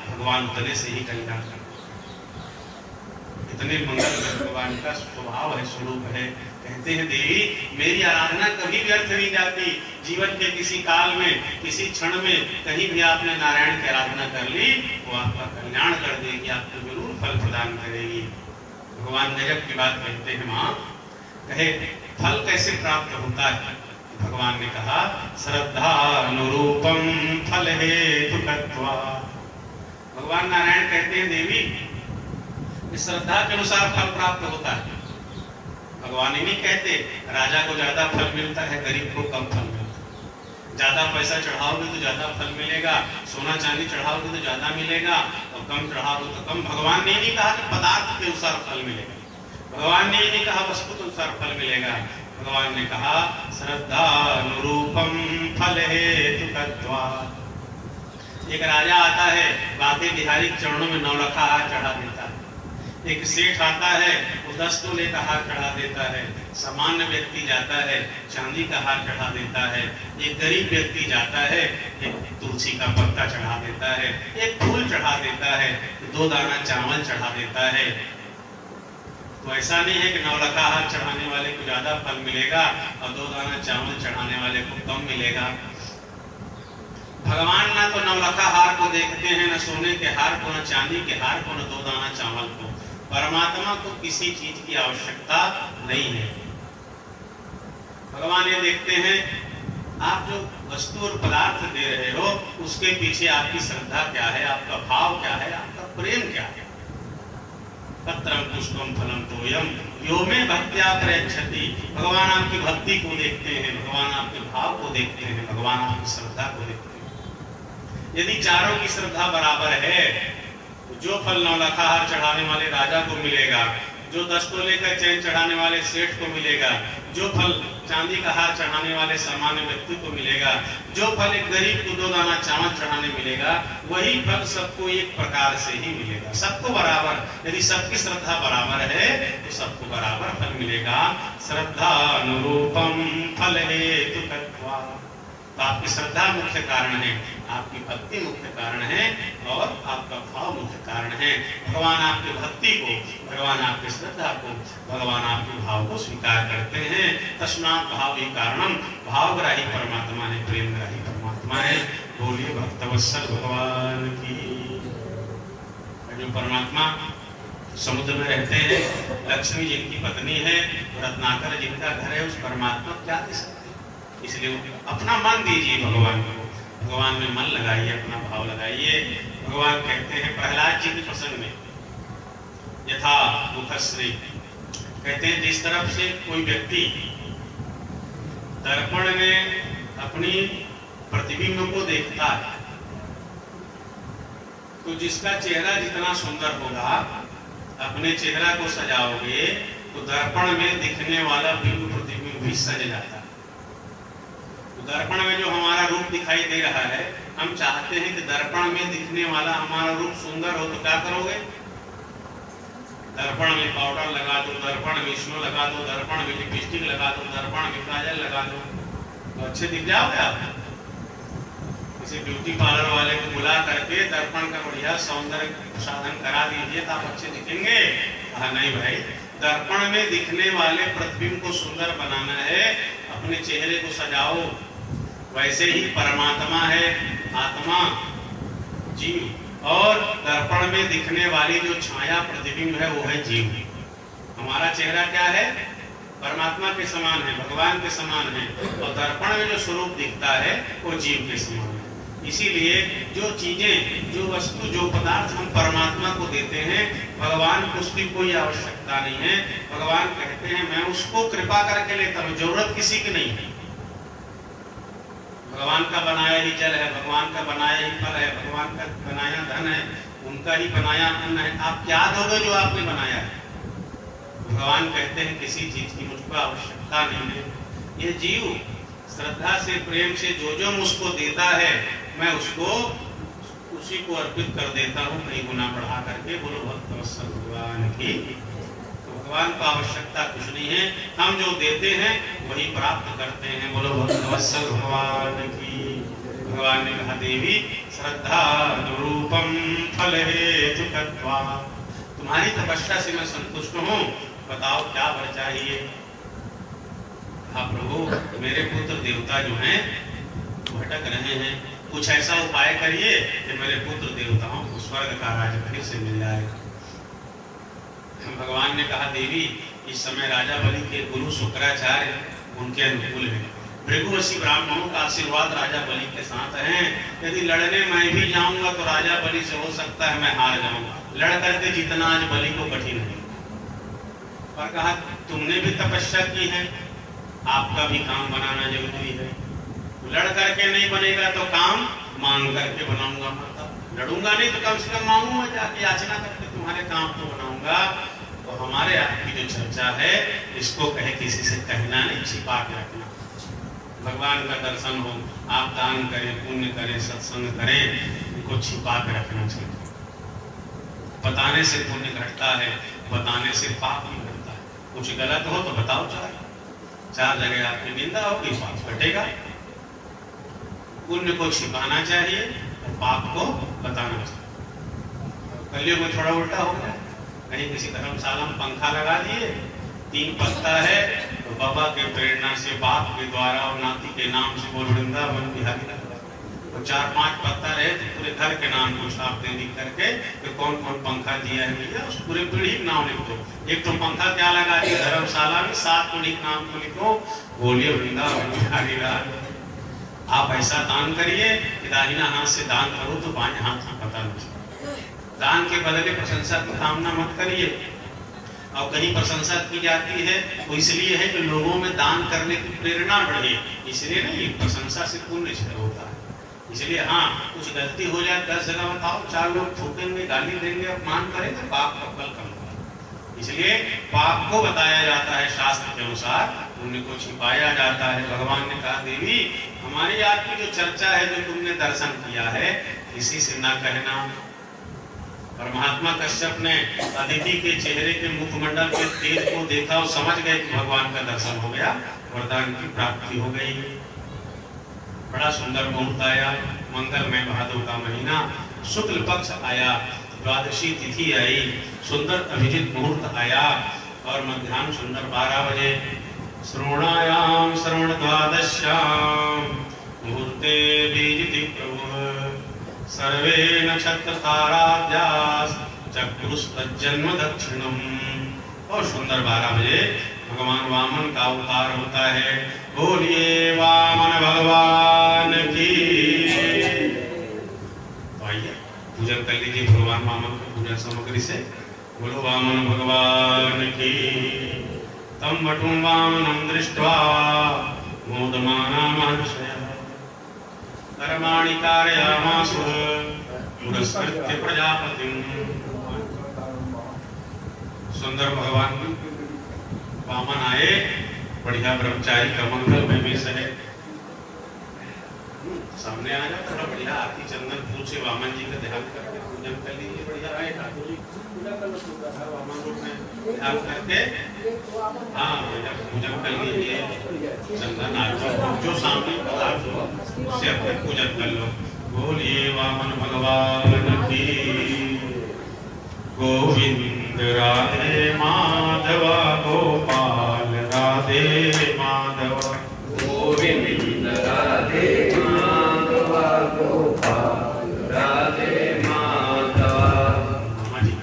भगवान उतने से ही कल्याण कर। इतने मंगल भगवान का स्वभाव है, स्वरूप है। कहते हैं, देवी मेरी आराधना कभी व्यर्थ नहीं जाती। जीवन के किसी काल में, किसी क्षण में कहीं भी आपने नारायण की आराधना कर ली, वो आपका कल्याण कर देगी, आपको जरूर फल प्रदान करेगी। भगवान गजब की बात कहते हैं। माँ कहे फल कैसे प्राप्त होता है? भगवान ने कहा, श्रद्धानुरूपम फल हेतुकत्वात्। भगवान नारायण कहते हैं, देवी श्रद्धा के अनुसार फल प्राप्त होता है। भगवान ही नहीं कहते राजा को ज्यादा फल मिलता है, गरीब को कम फल मिलता है। ज्यादा पैसा चढ़ाओगे तो ज्यादा फल मिलेगा, सोना चांदी चढ़ाओगे तो ज्यादा मिलेगा, और कम चढ़ाओगे तो कम। भगवान ने नहीं कहा कि पदार्थ के अनुसार फल मिलेगा, भगवान ने नहीं कहा वस्तु के अनुसार फल मिलेगा। भगवान ने कहा श्रद्धानुरूपम फल हेतुकत्वात्। एक राजा आता है, बाके बिहारी के चरणों में 9 लखा हार चढ़ा देता है। एक सेठ आता है, वो 10 तोले का हार चढ़ा देता है। सामान्य व्यक्ति जाता है, चांदी का हार चढ़ा देता है। एक गरीब व्यक्ति जाता है, एक तुलसी का पत्ता चढ़ा देता है, एक फूल चढ़ा देता है, 2 दाना चावल चढ़ा देता है। तो ऐसा नहीं है कि 9 लखा हार चढ़ाने वाले को ज्यादा फल मिलेगा और 2 दाना चावल चढ़ाने वाले को कम मिलेगा। भगवान ना तो 9 लखा हार को देखते हैं, न सोने के हार को, न चांदी के हार को, न 2 दाना चावल को। परमात्मा को किसी चीज की आवश्यकता नहीं है। भगवान ये देखते हैं आप जो वस्तु और पदार्थ दे रहे हो उसके पीछे आपकी श्रद्धा क्या है, आपका भाव क्या है, आपका प्रेम क्या है। पत्रम पुष्पम फलम तोयम यो में भक्त्या प्रयच्छति। भगवान आपकी भक्ति को देखते हैं, भगवान आपके भाव को देखते हैं, भगवान आपकी श्रद्धा को देखते हैं। यदि चारों की श्रद्धा बराबर है तो जो फल 9 लाखा हार चढ़ाने वाले राजा को मिलेगा, जो 10 तोले का चैन चढ़ाने वाले सेठ को मिलेगा, जो फल चांदी का हार चढ़ाने वाले सामान्य व्यक्ति को मिलेगा, जो फल एक गरीब को 2 दाना चावल चढ़ाने मिलेगा, वही फल सबको एक प्रकार से ही मिलेगा, सबको बराबर। यदि सबकी श्रद्धा बराबर है तो सबको बराबर फल मिलेगा। श्रद्धा अनुरूपम फल हेतु तत्वा। तो आपकी श्रद्धा मुख्य कारण है, आपकी भक्ति मुख्य कारण है और आपका भाव मुख्य कारण है। भगवान आपकी भक्ति को, भगवान आपकी श्रद्धा को, भगवान आपके भाव को स्वीकार करते हैं। तस्मात् भाव ही कारणम। भावग्राही परमात्मा है, प्रेमग्राही परमात्मा है। बोलिए भक्तवत्सल भगवान की। जो परमात्मा समुद्र में रहते हैं, लक्ष्मी जिनकी पत्नी है, रत्नाकर जिनका घर है, उस परमात्मा को क्या दे सकते, इसलिए अपना मन दीजिए भगवान को, भगवान में मन लगाइए, अपना भाव लगाइए। भगवान कहते हैं प्रहलाद जी के प्रसंग में, यथा मुखश्री, कहते हैं जिस तरफ से कोई व्यक्ति दर्पण में अपनी प्रतिबिंब को देखता है, तो जिसका चेहरा जितना सुंदर होगा, अपने चेहरा को सजाओगे तो दर्पण में दिखने वाला बिंब प्रतिबिंब भी सज जाता है। दर्पण में जो हमारा रूप दिखाई दे रहा है, हम चाहते हैं कि दर्पण में दिखने वाला हमारा रूप सुंदर हो, तो क्या करोगे? दर्पण में पाउडर लगा दो, दर्पण में स्नो लगा दो, दर्पण में लिपस्टिक लगा दो, दर्पण में काजल लगा दो, तो अच्छे दिख जाओगे आप। किसी ब्यूटी पार्लर वाले को बुला करके दर्पण का बढ़िया सौंदर्य साधन करा दीजिए तो आप अच्छे दिखेंगे। हाँ नहीं भाई, दर्पण में दिखने वाले प्रतिबिंब को सुंदर बनाना है, अपने चेहरे को सजाओ। वैसे ही परमात्मा है आत्मा, जीव, और दर्पण में दिखने वाली जो छाया प्रतिबिंब है वो है जीव। हमारा चेहरा क्या है? परमात्मा के समान है, भगवान के समान है, और दर्पण में जो स्वरूप दिखता है वो जीव के समान है। इसीलिए जो चीजें, जो वस्तु, जो पदार्थ हम परमात्मा को देते हैं, भगवान को उसकी कोई आवश्यकता नहीं है। भगवान कहते हैं मैं उसको कृपा करके लेता हूँ, जरूरत किसी की नहीं है। भगवान का बनाया ही जल है, भगवान का बनाया ही फल है, भगवान का बनाया धन है, उनका ही बनाया अन्न है। आप क्या दोगे जो आपने बनाया है? भगवान कहते हैं किसी चीज की मुझको आवश्यकता नहीं है। ये जीव श्रद्धा से, प्रेम से जो मुझको देता है, मैं उसको उसी को अर्पित कर देता हूँ, कहीं गुना बढ़ा करके। बोलो भक्तवत्सल भगवान की। तो भगवान को आवश्यकता कुछ नहीं है, हम जो देते हैं वही प्राप्त करते हैं। बोलो भक्तवत्सल भगवान की। भगवान ने कहा देवी श्रद्धा अनुरूपम फल हेतु तत्वा। तुम्हारी तपस्या से मैं संतुष्ट हूँ, बताओ क्या वर चाहिए? हाँ प्रभु, मेरे पुत्र देवता जो हैं भटक रहे हैं, कुछ ऐसा उपाय करिए कि मेरे पुत्र देवताओं को स्वर्ग का राज्य फिर से मिल जाए। भगवान ने कहा देवी इस समय राजा बलि के गुरु शुक्राचार्य उनके अनुकूल है, भृगुवंशी ब्राह्मणों का आशीर्वाद राजा बलि के साथ है। यदि लड़ने मैं भी जाऊंगा तो राजा बलि से हो सकता है मैं हार जाऊंगा, लड़ करके जीतना आज बलि को कठिन है। पर कहा तुमने भी तपस्या की है, आपका भी काम बनाना जरूरी है। लड़ करके नहीं बनेगा तो काम मांग करके बनाऊंगा। मतलब लड़ूंगा नहीं तो कम से कम मांगूंगा, जाके याचना करके तुम्हारे काम को बनाऊंगा। तो हमारे आपकी जो चर्चा है इसको कहे किसी से कहना नहीं, छिपा के रखना। भगवान का दर्शन हो, आप दान करें, पुण्य करें, सत्संग करें, इनको छिपा के रखना चाहिए। बताने से पुण्य घटता है, बताने से पाप भी घटता है। कुछ गलत हो तो बताओ, चार जगह आपकी निंदा होगी, पाप घटेगा। पुण्य को छिपाना चाहिए और पाप को बताना चाहिए। कलियुग में थोड़ा उल्टा हो गया, कहीं किसी धर्मशाला में पंखा लगा दिए, 3 पत्ता है तो बाबा के प्रेरणा से, बाप के द्वारा और नाती के नाम से वो वृंदावन बिहारी लगा। और 4-5 पत्ता रहे तो पूरे घर के नाम को छाप दे लिख करके कि कौन कौन पंखा दिया है भैया, उस पूरे पीढ़ी के नाम लिख दो। एक तो पंखा क्या लगा दिया धर्मशाला में, 7 पीढ़ी के नाम को लिखो, बोलिए वृंदावन बिहारी लाल। आप ऐसा दान करिए कि दाहिना हाथ से दान करो तो बाएं हाथ में पता नहीं चले। दान के बदले प्रशंसा की कामना मत करिए। और कहीं प्रशंसा की जाती है वो इसलिए है कि लोगों में दान करने की प्रेरणा बढ़े, इसलिए नहीं, प्रशंसा से पुण्य होता है। इसलिए हाँ, कुछ गलती हो जाए 10 जगह बताओ, 4 लोग थूकेंगे, गाली देंगे, अपमान करेंगे, पाप कब कम होगा। इसलिए पाप को बताया जाता है शास्त्र के अनुसार, पुण्य को छिपाया जाता है। भगवान ने कहा देवी हमारी आज की जो चर्चा है, जो तुमने दर्शन किया है, किसी से ना कहना। परमात्मा कश्यप ने अदिति के चेहरे के मुखमंडल के तेज को देखा और समझ गए कि भगवान का दर्शन हो गया, वरदान की प्राप्ति हो गई। बड़ा सुंदर मुहूर्त आया, मंगलमय भादों का महीना, शुक्ल पक्ष आया, द्वादशी तिथि आई, सुंदर अभिजित मुहूर्त आया और मध्याह्न सुंदर 12 बजे। श्रवणायाम श्रवण द्वादश्याम मुहूर्ते बीजति प्रभु सर्वे नक्षत्र ताराद्यास चक्षुस्तज्जन्म दक्षिणम। और सुंदर 12 बजे भगवान वामन का अवतार होता है। बोलिए वामन भगवान की। तो आइए पूजन कर लीजिए भगवान वामन की पूजन सामग्री से। बोलो वामन भगवान की। तम वटुं वामनं दृष्ट्वा मोदमाना महर्षयः कर्माणि कारयामासु पुरस्कृत्य प्रजापतिं। सुंदर भगवान वामन आए, बढ़िया ब्रह्मचारी का मंगल में वेश है। सामने आ जाए थोड़ा बढ़िया आरती चंदन फूल से वामन जी का ध्यान करके पूजन कर लीजिए। बढ़िया आए ठाकुर जी पूजा कर लो, वामन रूप में ध्यान करके हाँ बढ़िया पूजन कर लीजिए। चंदन आरती जो सामने पदार्थ हो उससे अपने पूजन कर लो। बोलिए वामन भगवान की। गोविंद राधे माधव गोपाल राधे माधव। गोविंद राधे माधव गोपाल राधे माधव। मामा जी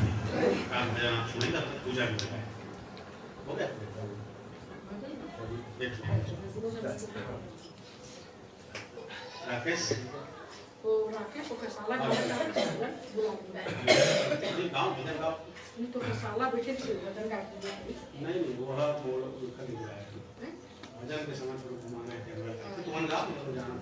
सुनेगा तो पूजा भी हो गया। राकेश राकेश को साला गाँव तो साला बैठे थे वजन का नहीं वो है बोल खरीद रहा है भजन के समय पर घुमाना है। तुम गाँव जाना